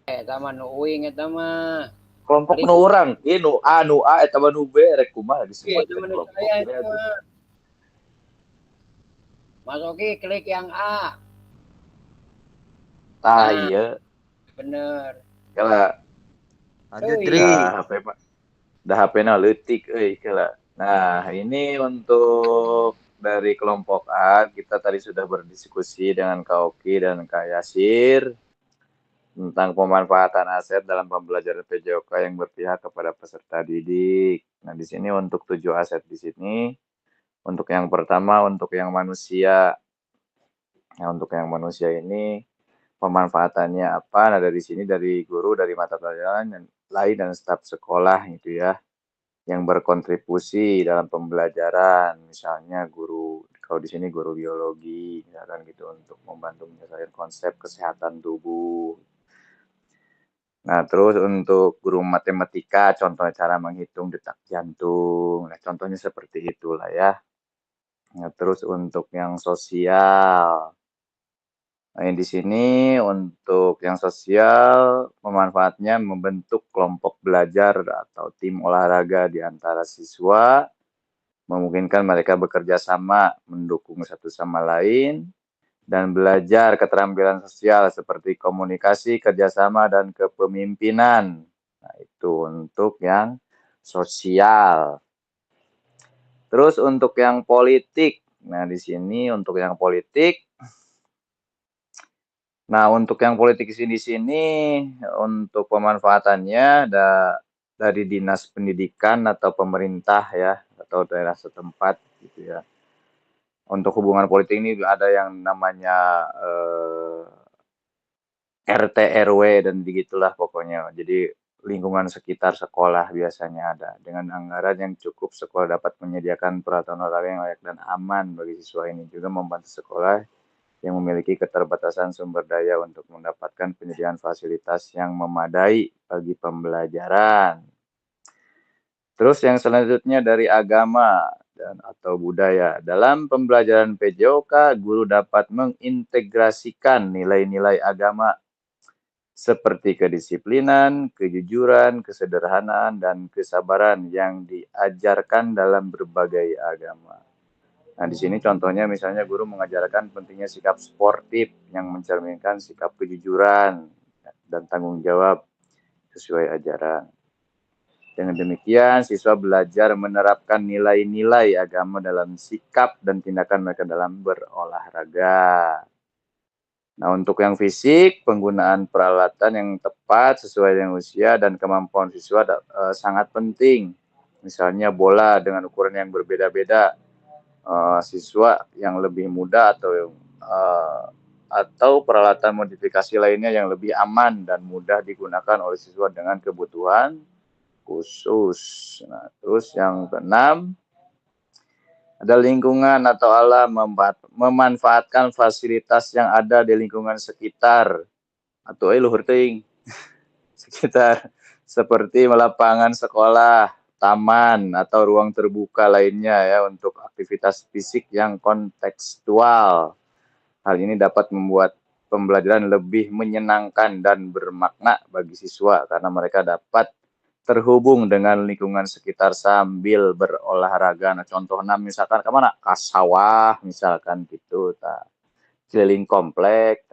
Eta mah nu uing eta mah. kelompok Klik. nu urang, ieu nu A eta mah nu B rek kumaha Iya, itu disebutkeun menurut kelompok saya B itu atuh. mah. Mas Oki klik yang A. Tah Nah, ieu bener. kala Lanjut Euy. Dri. dah HP-na leutik euy kala. Nah, ini untuk dari kelompok A kita tadi sudah berdiskusi dengan Kak Oki dan Kak Yasir tentang pemanfaatan aset dalam pembelajaran PJOK yang berpihak kepada peserta didik. Nah, di sini untuk 7 aset di sini. Untuk yang pertama, untuk yang manusia. Nah, untuk yang manusia ini pemanfaatannya apa? Nah, dari sini dari guru, dari mata pelajaran yang lain dan staf sekolah gitu ya, yang berkontribusi dalam pembelajaran. Misalnya guru, kalau di sini guru biologi, misalkan gitu untuk membantu menyelesaikan konsep kesehatan tubuh. Nah, terus untuk guru matematika, contohnya cara menghitung detak jantung. Nah, contohnya seperti itulah ya. Nah, terus untuk yang sosial. Nah, di sini untuk yang sosial, pemanfaatnya membentuk kelompok belajar atau tim olahraga di antara siswa, memungkinkan mereka bekerja sama, mendukung satu sama lain, dan belajar keterampilan sosial seperti komunikasi, kerjasama, dan kepemimpinan. Nah, itu untuk yang sosial. Terus untuk yang politik, nah di sini untuk yang politik, nah untuk yang politik di sini untuk pemanfaatannya dari dinas pendidikan atau pemerintah ya atau daerah setempat gitu ya. Untuk hubungan politik ini ada yang namanya RT RW dan begitulah pokoknya. Jadi lingkungan sekitar sekolah biasanya ada. Dengan anggaran yang cukup, sekolah dapat menyediakan peralatan olahraga yang layak dan aman bagi siswa ini. Juga membantu sekolah yang memiliki keterbatasan sumber daya untuk mendapatkan penyediaan fasilitas yang memadai bagi pembelajaran. Terus yang selanjutnya dari agama dan atau budaya. Dalam pembelajaran PJOK, guru dapat mengintegrasikan nilai-nilai agama seperti kedisiplinan, kejujuran, kesederhanaan, dan kesabaran yang diajarkan dalam berbagai agama. Nah, di sini contohnya misalnya guru mengajarkan pentingnya sikap sportif yang mencerminkan sikap kejujuran dan tanggung jawab sesuai ajaran. Dengan demikian, siswa belajar menerapkan nilai-nilai agama dalam sikap dan tindakan mereka dalam berolahraga. Nah, untuk yang fisik, penggunaan peralatan yang tepat sesuai dengan usia dan kemampuan siswa sangat penting. Misalnya bola dengan ukuran yang berbeda-beda. Siswa yang lebih muda atau peralatan modifikasi lainnya yang lebih aman dan mudah digunakan oleh siswa dengan kebutuhan khusus. Nah, terus yang keenam, ada lingkungan atau alam memanfaatkan fasilitas yang ada di lingkungan sekitar atau luhur teuing sekitar seperti lapangan sekolah, taman atau ruang terbuka lainnya ya untuk aktivitas fisik yang kontekstual. Hal ini dapat membuat pembelajaran lebih menyenangkan dan bermakna bagi siswa karena mereka dapat terhubung dengan lingkungan sekitar sambil berolahraga. Nah, contohnya misalkan kemana? Ke sawah misalkan gitu, keliling komplek.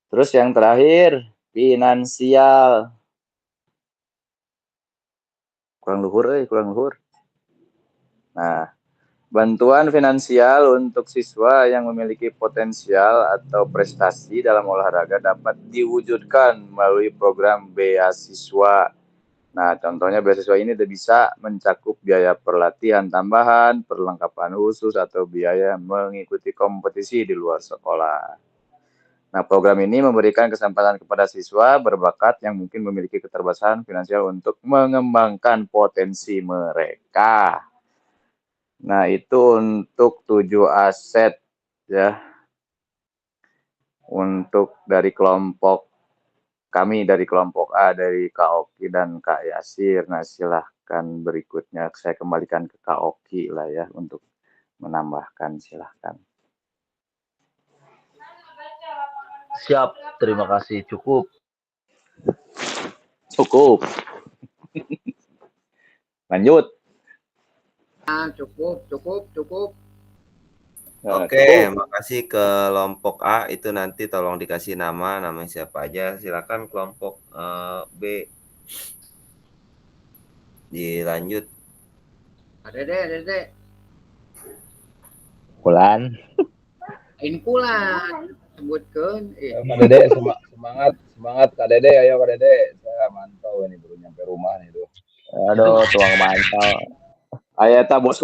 Terus yang terakhir, finansial. Kurang luhur. Nah, bantuan finansial untuk siswa yang memiliki potensial atau prestasi dalam olahraga dapat diwujudkan melalui program beasiswa. Nah, contohnya beasiswa ini bisa mencakup biaya pelatihan tambahan, perlengkapan khusus, atau biaya mengikuti kompetisi di luar sekolah. Nah, program ini memberikan kesempatan kepada siswa berbakat yang mungkin memiliki keterbatasan finansial untuk mengembangkan potensi mereka. Nah, itu untuk 7 aset ya. Untuk dari kelompok kami dari kelompok A, dari Kak Oki dan Kak Yasir. Nah, silahkan berikutnya saya kembalikan ke Kak Oki lah ya untuk menambahkan, silahkan. Siap, terima kasih. Cukup. Cukup. Lanjut. Cukup. Oke, Cukup. makasih kelompok A itu nanti tolong dikasih namanya siapa aja. Silakan kelompok B dilanjut. Dede. Bulan. Inkulan. Sebutkan. Kak Dede, semangat Kak Dede, ayo Kak Dede. Saya mantau ini baru nyampe rumah nih tuh. Aduh, tuang mantau. Ayata bos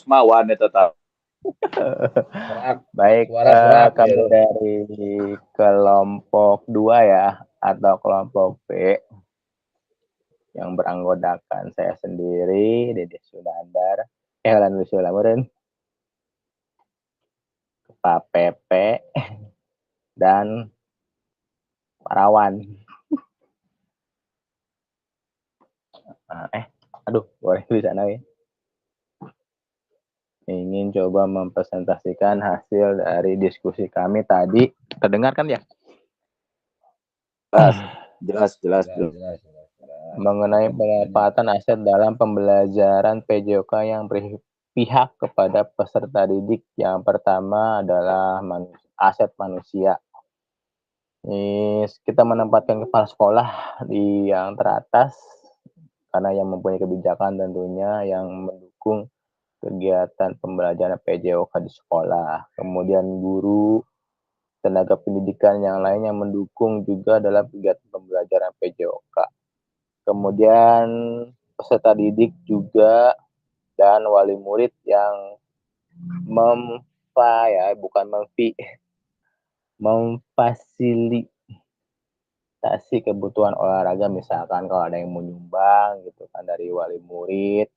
mawan itu tahu. Baik, Suara serak kami ya. dari kelompok 2 ya, atau kelompok B yang beranggotakan saya sendiri, Dede Sunandar, Lan Wisulamurin, Pak Pepe, dan Parawan. Boleh di sana ya. Ingin coba mempresentasikan hasil dari diskusi kami tadi. Terdengar kan ya? Jelas. Mengenai pemanfaatan aset dalam pembelajaran PJOK yang berpihak kepada peserta didik. Yang pertama adalah aset manusia. Kita menempatkan kepala sekolah di yang teratas karena yang mempunyai kebijakan tentunya yang mendukung kegiatan pembelajaran PJOK di sekolah. Kemudian guru, tenaga pendidikan yang lain yang mendukung juga dalam kegiatan pembelajaran PJOK. Kemudian peserta didik juga dan wali murid yang memfasilitasi kebutuhan olahraga, misalkan kalau ada yang mau nyumbang gitu kan dari wali murid,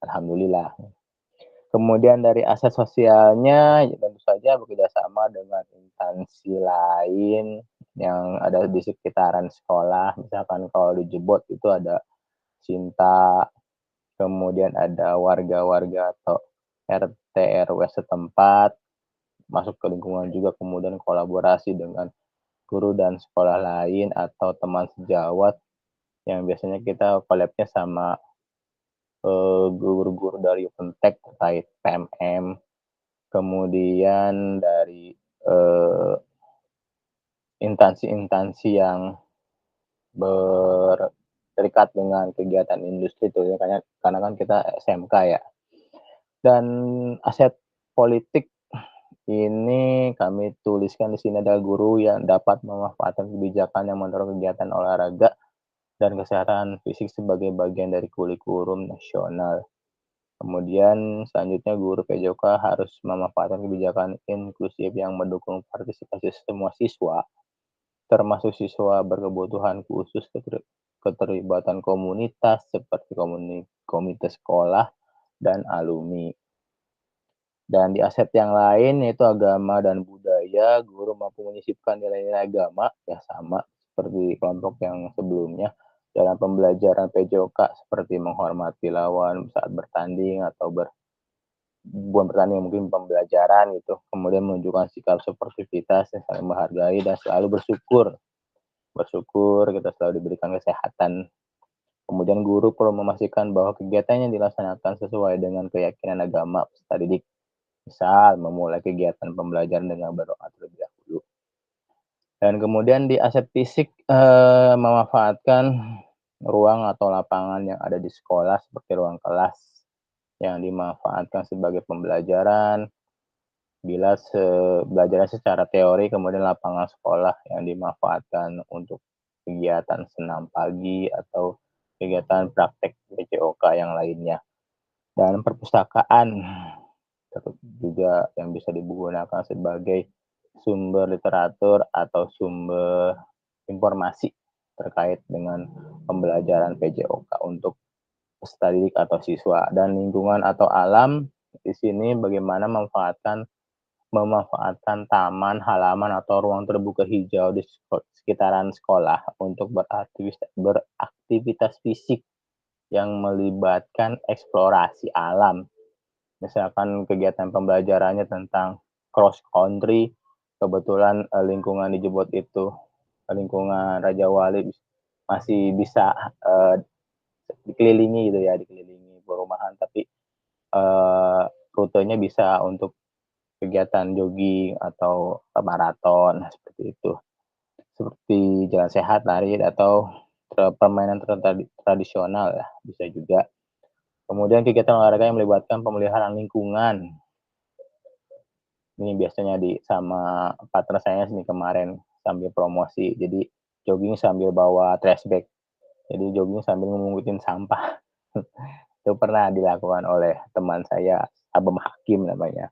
alhamdulillah. Kemudian dari aset sosialnya tentu saja bekerjasama dengan instansi lain yang ada di sekitaran sekolah. Misalkan kalau di Jebot itu ada Sinta, kemudian ada warga-warga atau RT RW setempat, masuk ke lingkungan juga, kemudian kolaborasi dengan guru dan sekolah lain atau teman sejawat yang biasanya kita collab-nya sama guru-guru dari Untek terkait PMM, kemudian dari instansi-instansi yang terikat dengan kegiatan industri itu ya, karena kan kita SMK ya. Dan aset politik ini kami tuliskan di sini adalah guru yang dapat memanfaatkan kebijakan yang mendorong kegiatan olahraga dan kesehatan fisik sebagai bagian dari kurikulum nasional. Kemudian selanjutnya guru PJOK harus memanfaatkan kebijakan inklusif yang mendukung partisipasi semua siswa, termasuk siswa berkebutuhan khusus, keterlibatan komunitas seperti komite sekolah dan alumni. Dan di aset yang lain yaitu agama dan budaya, guru mampu menyisipkan nilai-nilai agama ya sama seperti kelompok yang sebelumnya dalam pembelajaran PJOK seperti menghormati lawan saat bertanding atau bukan pertandingan, mungkin pembelajaran gitu. Kemudian menunjukkan sikap sportivitas yang saling menghargai dan selalu bersyukur kita selalu diberikan kesehatan. Kemudian guru perlu memastikan bahwa kegiatannya dilaksanakan sesuai dengan keyakinan agama peserta didik. Misal memulai kegiatan pembelajaran dengan berdoa terlebih dahulu. Dan kemudian di aset fisik memanfaatkan ruang atau lapangan yang ada di sekolah seperti ruang kelas yang dimanfaatkan sebagai pembelajaran. Bila belajar secara teori, kemudian lapangan sekolah yang dimanfaatkan untuk kegiatan senam pagi atau kegiatan praktek PJOK yang lainnya. Dan perpustakaan juga yang bisa digunakan sebagai sumber literatur atau sumber informasi terkait dengan pembelajaran PJOK untuk peserta didik atau siswa. Dan lingkungan atau alam di sini bagaimana memanfaatkan memanfaatkan taman, halaman, atau ruang terbuka hijau di sekitaran sekolah untuk beraktivitas fisik yang melibatkan eksplorasi alam. Misalkan kegiatan pembelajarannya tentang cross country, kebetulan lingkungan di Jebot itu lingkungan Raja Wali masih bisa dikelilingi gitu ya, dikelilingi perumahan, tapi rutenya bisa untuk kegiatan jogging atau maraton seperti itu, seperti jalan sehat, lari, atau permainan tradisional ya, bisa juga. Kemudian kegiatan olahraga yang melibatkan pemeliharaan lingkungan. Ini biasanya sama partner saya nih kemarin sambil promosi. Jadi jogging sambil bawa trash bag. Jadi jogging sambil memungutin sampah. Itu pernah dilakukan oleh teman saya, Abam Hakim namanya.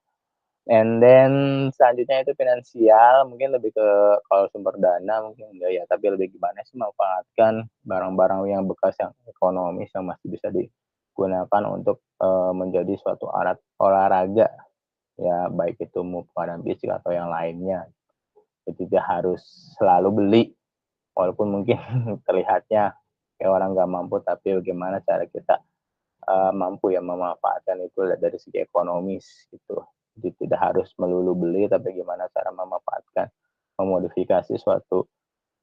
And then selanjutnya itu finansial, mungkin lebih ke kalau sumber dana mungkin enggak ya, tapi lebih gimana sih memanfaatkan barang-barang yang bekas yang ekonomis yang masih bisa digunakan untuk menjadi suatu alat olahraga ya, baik itu mukadam fisik atau yang lainnya. Tidak harus selalu beli, walaupun mungkin terlihatnya kayak orang nggak mampu, tapi bagaimana cara kita mampu ya memanfaatkan itu dari segi ekonomis gitu. Jadi tidak harus melulu beli, tapi gimana cara memanfaatkan, memodifikasi suatu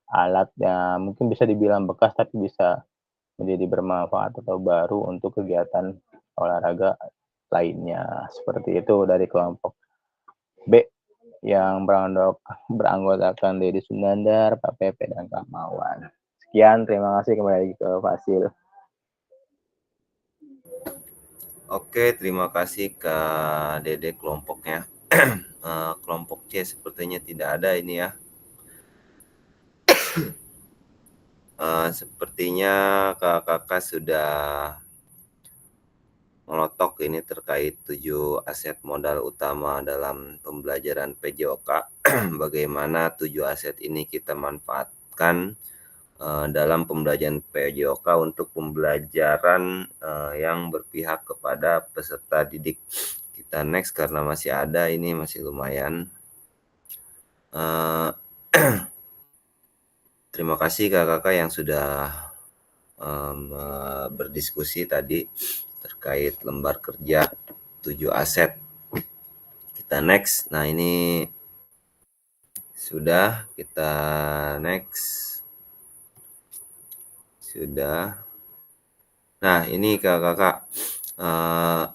alat yang mungkin bisa dibilang bekas tapi bisa menjadi bermanfaat atau baru untuk kegiatan olahraga lainnya. Seperti itu dari kelompok B yang beranggotakan Dedi Sundandar, Pak Pepe, dan Kak Mawan. Sekian, terima kasih, kembali ke Fasil. Oke, terima kasih Kak Dede kelompoknya. Kelompok C sepertinya tidak ada ini ya. Sepertinya kakak sudah melotok ini terkait 7 aset modal utama dalam pembelajaran PJOK. Bagaimana 7 aset ini kita manfaatkan dalam pembelajaran PJOK untuk pembelajaran yang berpihak kepada peserta didik. Kita next karena masih ada, ini masih lumayan. Terima kasih kakak yang sudah berdiskusi tadi terkait lembar kerja 7 aset. Kita next. Nah, ini sudah, kita next. Sudah. Nah, ini kakak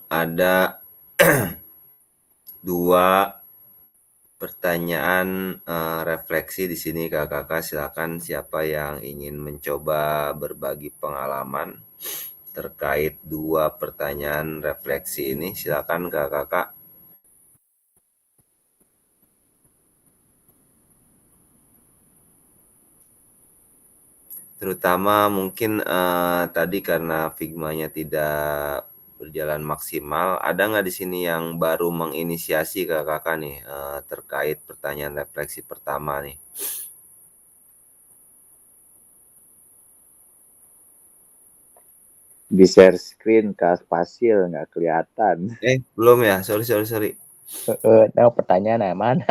ada 2 pertanyaan refleksi di sini kakak. Silakan siapa yang ingin mencoba berbagi pengalaman terkait 2 pertanyaan refleksi ini, silakan kakak. Terutama mungkin tadi karena Figma-nya tidak berjalan maksimal, ada nggak di sini yang baru menginisiasi kakak nih terkait pertanyaan refleksi pertama nih? Di share screen Kak Fasil nggak kelihatan. Belum ya, sorry. Tahu pertanyaan yang mana?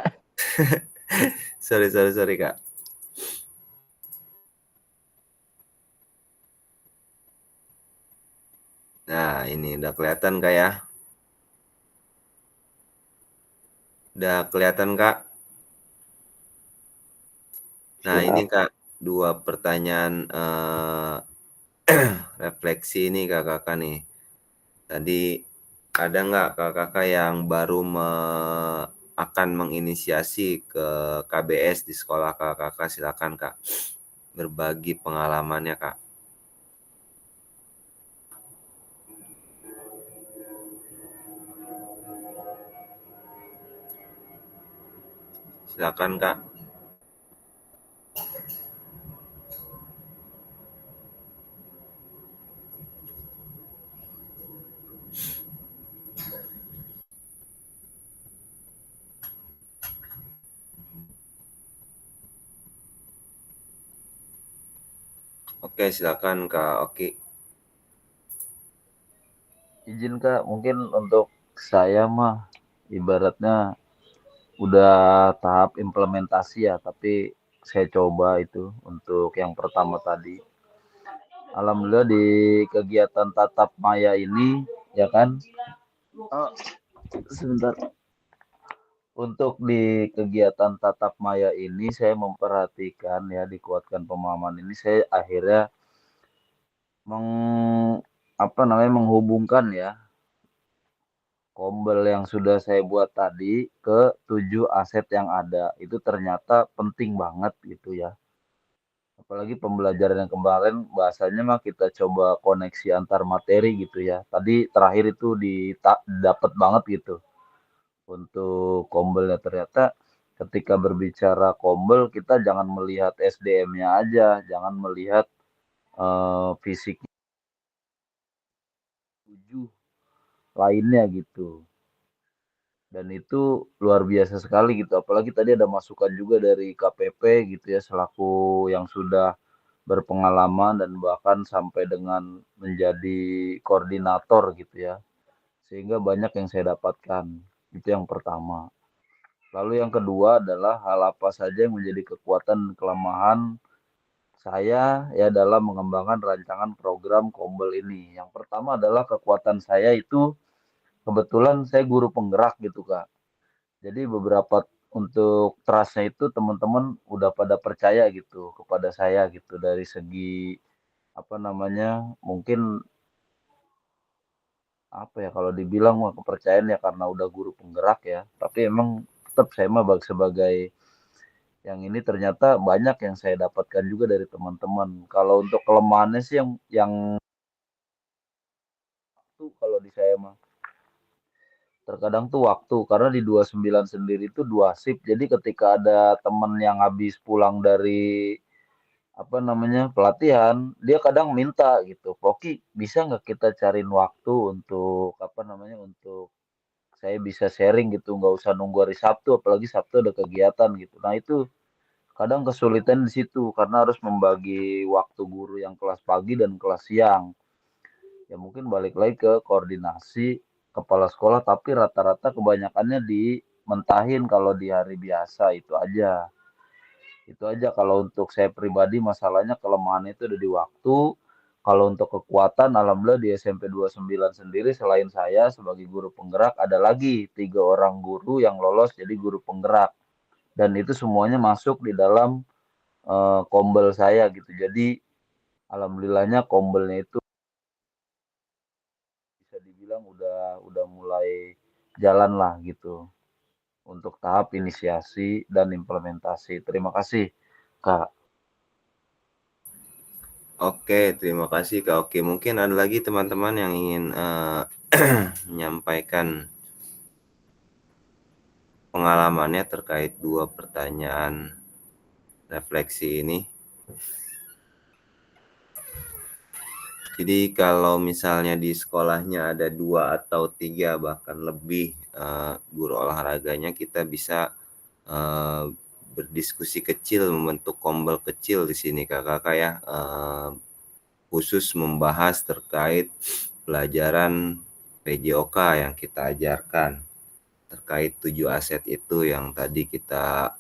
sorry Kak. Nah, ini udah kelihatan Kak ya? Udah kelihatan Kak? Nah, ini Kak, 2 pertanyaan refleksi ini kakak nih. Tadi ada nggak kakak yang baru akan menginisiasi ke KBS di sekolah kakak? Silakan Kak, berbagi pengalamannya Kak. Silakan Kak. Oke, silakan Kak Oki. Izin Kak, mungkin untuk saya mah ibaratnya udah tahap implementasi ya, tapi saya coba itu untuk yang pertama tadi. Alhamdulillah di kegiatan tatap maya ini ya kan, oh, sebentar. Untuk di kegiatan tatap maya ini saya memperhatikan ya, dikuatkan pemahaman ini saya akhirnya menghubungkan ya kombel yang sudah saya buat tadi ke 7 aset yang ada. Itu ternyata penting banget gitu ya. Apalagi pembelajaran yang kemarin bahasanya mah kita coba koneksi antar materi gitu ya. Tadi terakhir itu dapat banget gitu untuk kombelnya. Ternyata ketika berbicara kombel kita jangan melihat SDM-nya aja, jangan melihat fisik 7 lainnya gitu. Dan itu luar biasa sekali gitu. Apalagi tadi ada masukan juga dari KPP gitu ya, selaku yang sudah berpengalaman dan bahkan sampai dengan menjadi koordinator gitu ya. Sehingga banyak yang saya dapatkan. Itu yang pertama. Lalu yang kedua adalah hal apa saja yang menjadi kekuatan dan kelemahan saya ya dalam mengembangkan rancangan program Kombel ini. Yang pertama adalah kekuatan saya itu kebetulan saya guru penggerak gitu Kak. Jadi beberapa untuk trust-nya itu teman-teman udah pada percaya gitu kepada saya gitu dari segi apa namanya, mungkin apa ya kalau dibilang mah kepercayaan ya karena udah guru penggerak ya. Tapi emang tetap saya mah sebagai yang ini ternyata banyak yang saya dapatkan juga dari teman-teman. Kalau untuk kelemahannya sih yang tuh kalau di saya mah terkadang tuh waktu, karena di 29 sendiri itu 2 shift. Jadi ketika ada temen yang habis pulang dari apa namanya pelatihan, dia kadang minta gitu, Poki bisa nggak kita cariin waktu untuk apa namanya untuk saya bisa sharing gitu, nggak usah nunggu hari Sabtu, apalagi Sabtu ada kegiatan gitu. Nah itu kadang kesulitan di situ karena harus membagi waktu guru yang kelas pagi dan kelas siang. Ya mungkin balik lagi ke koordinasi kepala sekolah, tapi rata-rata kebanyakannya dimentahin kalau di hari biasa itu aja. Itu aja kalau untuk saya pribadi masalahnya kelemahan itu ada di waktu. Kalau untuk kekuatan alhamdulillah di SMP 29 sendiri selain saya sebagai guru penggerak ada lagi 3 orang guru yang lolos jadi guru penggerak. Dan itu semuanya masuk di dalam kombel saya gitu. Jadi alhamdulillahnya kombelnya itu bisa dibilang udah mulai jalan lah gitu untuk tahap inisiasi dan implementasi. Terima kasih Kak. Oke, terima kasih Kak Oki. Mungkin ada lagi teman-teman yang ingin menyampaikan pengalamannya terkait 2 pertanyaan refleksi ini. Jadi kalau misalnya di sekolahnya ada 2 atau 3 bahkan lebih guru olahraganya, kita bisa berdiskusi kecil, membentuk kombel kecil di sini Kakak ya, khusus membahas terkait pelajaran PJOK yang kita ajarkan terkait 7 aset itu yang tadi kita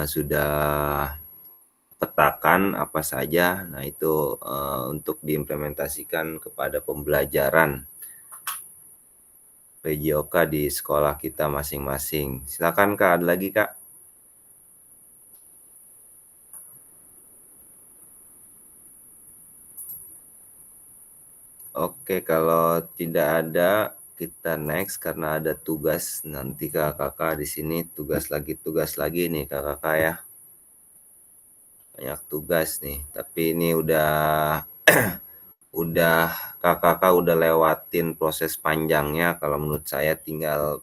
sudah petakan apa saja. Nah itu untuk diimplementasikan kepada pembelajaran PJOK di sekolah kita masing-masing. Silakan Kak, ada lagi Kak? Oke, kalau tidak ada kita next karena ada tugas nanti Kakak di sini tugas lagi nih Kakak ya. Banyak tugas nih, tapi ini udah Kakak udah lewatin proses panjangnya. Kalau menurut saya tinggal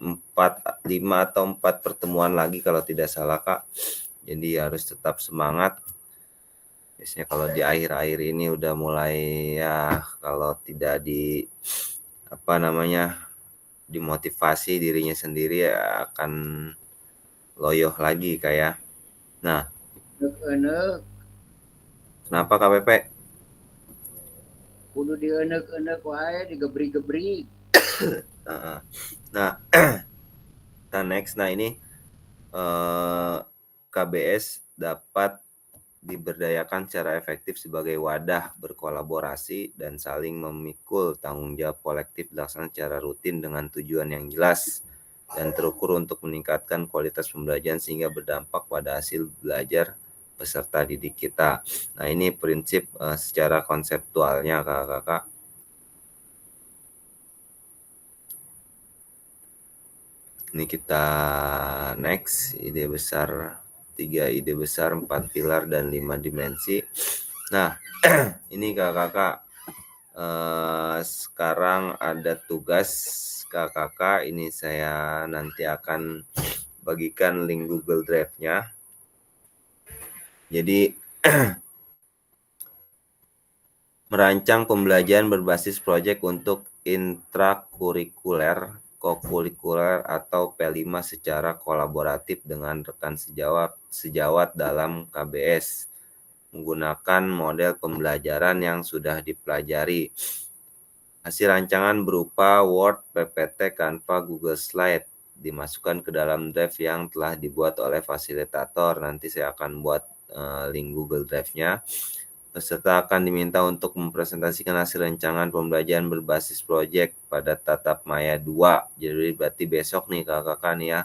5 atau 4 pertemuan lagi kalau tidak salah Kak. Jadi harus tetap semangat. Biasanya kalau di akhir-akhir ini udah mulai ya kalau tidak dimotivasi dirinya sendiri ya akan loyoh lagi kayak. Nah, kenapa KPP? Kudu dienek-enek wae, digebrik-gebrik. Nah, Nah, next. Nah, ini KBS dapat diberdayakan secara efektif sebagai wadah berkolaborasi dan saling memikul tanggung jawab kolektif dilaksanakan secara rutin dengan tujuan yang jelas dan terukur untuk meningkatkan kualitas pembelajaran sehingga berdampak pada hasil belajar peserta didik kita. Nah, ini prinsip secara konseptualnya kakak-kakak. Ini kita next, ide besar, 3 ide besar, 4 pilar, dan 5 dimensi. Nah, ini kakak-kakak, sekarang ada tugas kakak-kakak, ini saya nanti akan bagikan link Google Drive-nya. Jadi, merancang pembelajaran berbasis proyek untuk intrakurikuler, kokurikuler atau P5 secara kolaboratif dengan rekan sejawat dalam KBS menggunakan model pembelajaran yang sudah dipelajari. Hasil rancangan berupa Word, PPT, Canva, Google Slide dimasukkan ke dalam drive yang telah dibuat oleh fasilitator. Nanti saya akan buat link Google Drive-nya. Peserta akan diminta untuk mempresentasikan hasil rancangan pembelajaran berbasis proyek pada Tatap Maya 2. Jadi berarti besok nih kakak-kakak nih ya.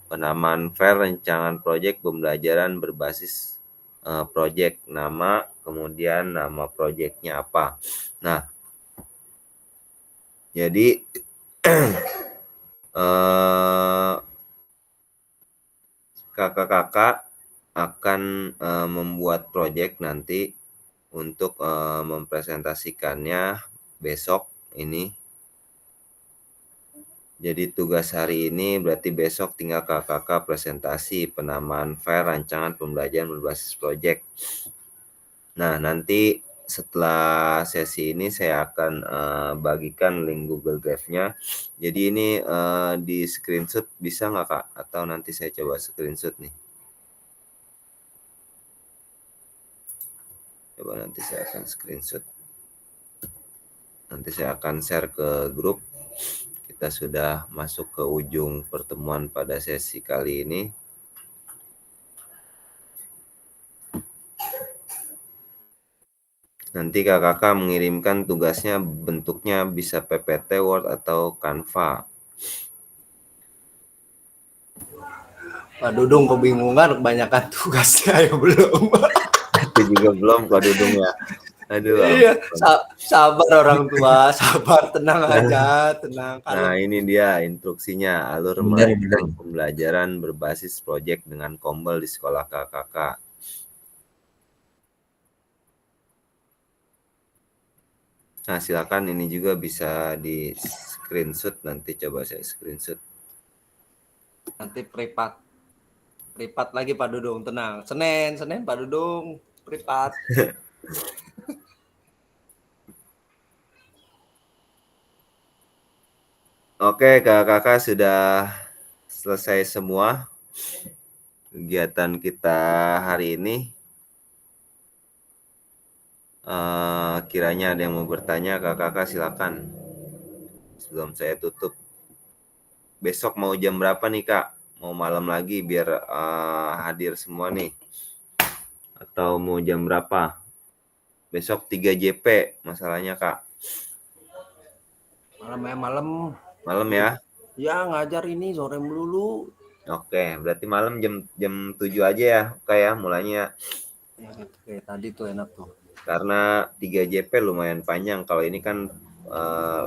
Penamaan file rancangan proyek pembelajaran berbasis proyek, nama, kemudian nama proyeknya apa. Nah, jadi kakak-kakak akan membuat proyek nanti untuk mempresentasikannya besok ini. Jadi tugas hari ini berarti besok tinggal kakak-kakak presentasi penamaan file rancangan pembelajaran berbasis proyek. Nah, nanti setelah sesi ini saya akan bagikan link Google Drive-nya. Jadi ini di screenshot bisa nggak Kak? Atau nanti saya coba screenshot nih. Coba nanti saya akan screenshot. Nanti saya akan share ke grup. Kita sudah masuk ke ujung pertemuan pada sesi kali ini. Nanti kakak-kakak mengirimkan tugasnya bentuknya bisa PPT, Word, atau Canva. Pak Dudung kebingungan kebanyakan tugasnya ya belum. Itu juga belum Pak Dudung ya. Aduh. Iya, sabar orang tua, sabar, tenang aja, tenang. Nah, ini dia instruksinya, alur merancang pembelajaran berbasis proyek dengan Kombel di sekolah kakak-kakak. Nah, silakan ini juga bisa di screenshot, nanti coba saya screenshot. Nanti privat lagi Pak Dudung, tenang. Senin Pak Dudung privat. Oke, kakak-kakak sudah selesai semua kegiatan kita hari ini. Kiranya ada yang mau bertanya, kakak-kakak silakan. Sebelum saya tutup. Besok mau jam berapa nih Kak? Mau malam lagi biar hadir semua nih? Atau mau jam berapa? Besok 3 JP masalahnya Kak. Malam. Malam ya? Ya ngajar ini sore melulu. Oke, berarti malam jam 7 aja ya, kayak mulainya. Oke, tadi tuh enak tuh. Karena 3 JP lumayan panjang. Kalau ini kan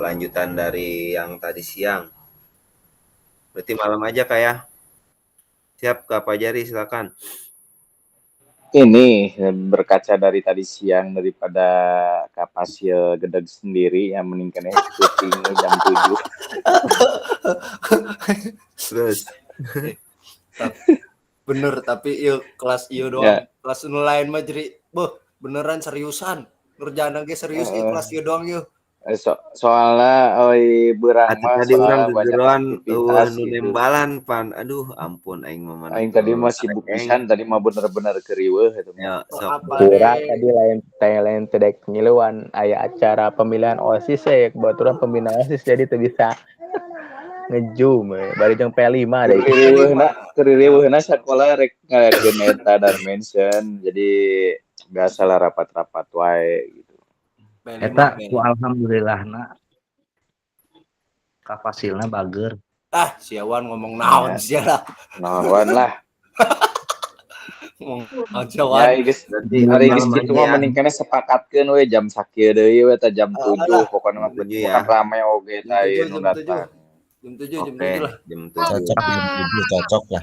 lanjutan dari yang tadi siang. Berarti malam aja Kak ya. Siap Kak Pajari, silakan. Ini berkaca dari tadi siang daripada Kapasya Gedeg sendiri yang meningkatnya syutingnya jam 7. Terus. Bener, tapi yuk kelas iyo doang. Ya. Kelas lain mah jadi, beneran seriusan. Ngerjaan lagi serius kelas iyo doang yuk. Soalnya berang mah tadi orang gegeruan nu nembalan pan. Aduh ampun aing mah aing tadi mah sibuk pisan, tadi mah bener-bener keriweuh eta mah. Urang tadi lain tedek ngiluan aya acara pemilihan OSIS ya kebetulan pembina OSIS jadi teu bisa. ngejum bari jeung P5 deh. Keririweuhna sakola rek ngaliatkeun eta dimension. Jadi biasalah rapat-rapat wae gitu. Eta ku alhamdulillahna kafasilna bager. Si Awan ngomong naon sia lah. Naon lah. Ngomong Ya geus ari geus kitu mah mending keneh sepakatkeun we jam sakieu deui we teh jam 7 pokona mah bukan rame oge tah ieu nu datang. Jam 7 lah. Jam 7. Cocok lah.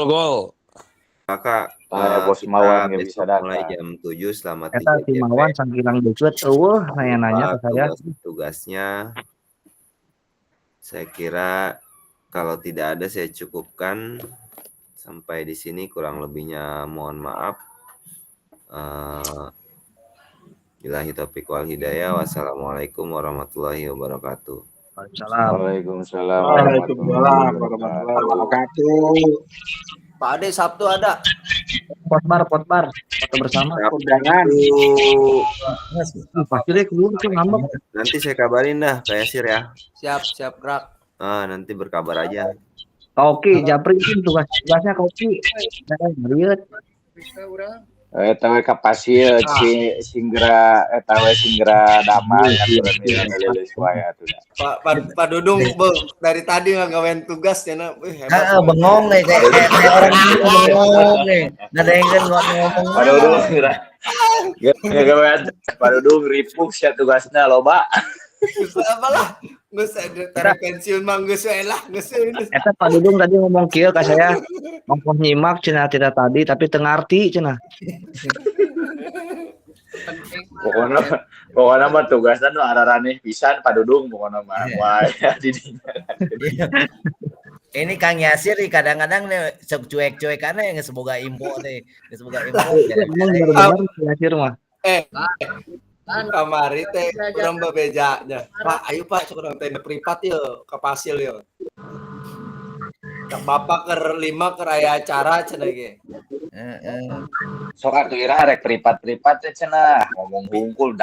Gol. Kakak, Bos Mawan nggak bisa datang. Mulai jam 7 selama Eta si Mawan sangkilang deukeut eueuh nanya ke saya. Tugasnya saya kira kalau tidak ada saya cukupkan sampai di sini, kurang lebihnya mohon maaf. Billahi taufiq wal hidayah. Wassalamualaikum warahmatullahi wabarakatuh. Waalaikumsalam Waalaikumsalam warahmatullahi wabarakatuh. Pak Ade Sabtu ada. Potbar foto bersama. Undangan. Pasti deh keluar tuh ngambek. Nanti saya kabarin dah Pak Yasir ya. Siap gerak. Nanti berkabar aja. Oke, Japri itu tugasnya kopi. Ngeriut. Eta we kapasieun singgera eta we singgera damai aturan leuleus wae atuh. Pak Dudung dari tadi ngagawean tugas ya na. Heeh, bengong nih kayak orang bengong nih. Ngadengeun ngomong. Pak Dudung ngagawean Pak Dudung ripuk sia tugasna loba. Apalah, geus ada pensiun mah geus we lah, geus. Eta Pak Dudung tadi ngomong kieu ka saya. Ngomong nyimak cenah tidak tadi tapi teu ngarti cenah. Pokoknya mah tugasna nu araraneh pisan Pak Dudung pokoknya mah wae didinya. Ini Kang Yasir nih kadang-kadang nih cuek-cuekannya yang semoga info nih, semoga info. Bener-bener Yasir mah. Kamari teh urang babejanya. Pak, ayo Pak curang teh privat yeuh ka Pasil yeuh. Bapak keur 5 keur aya acara cenah ge. Sok atuh ira rek privat-privat teh cenah ngomong hungkul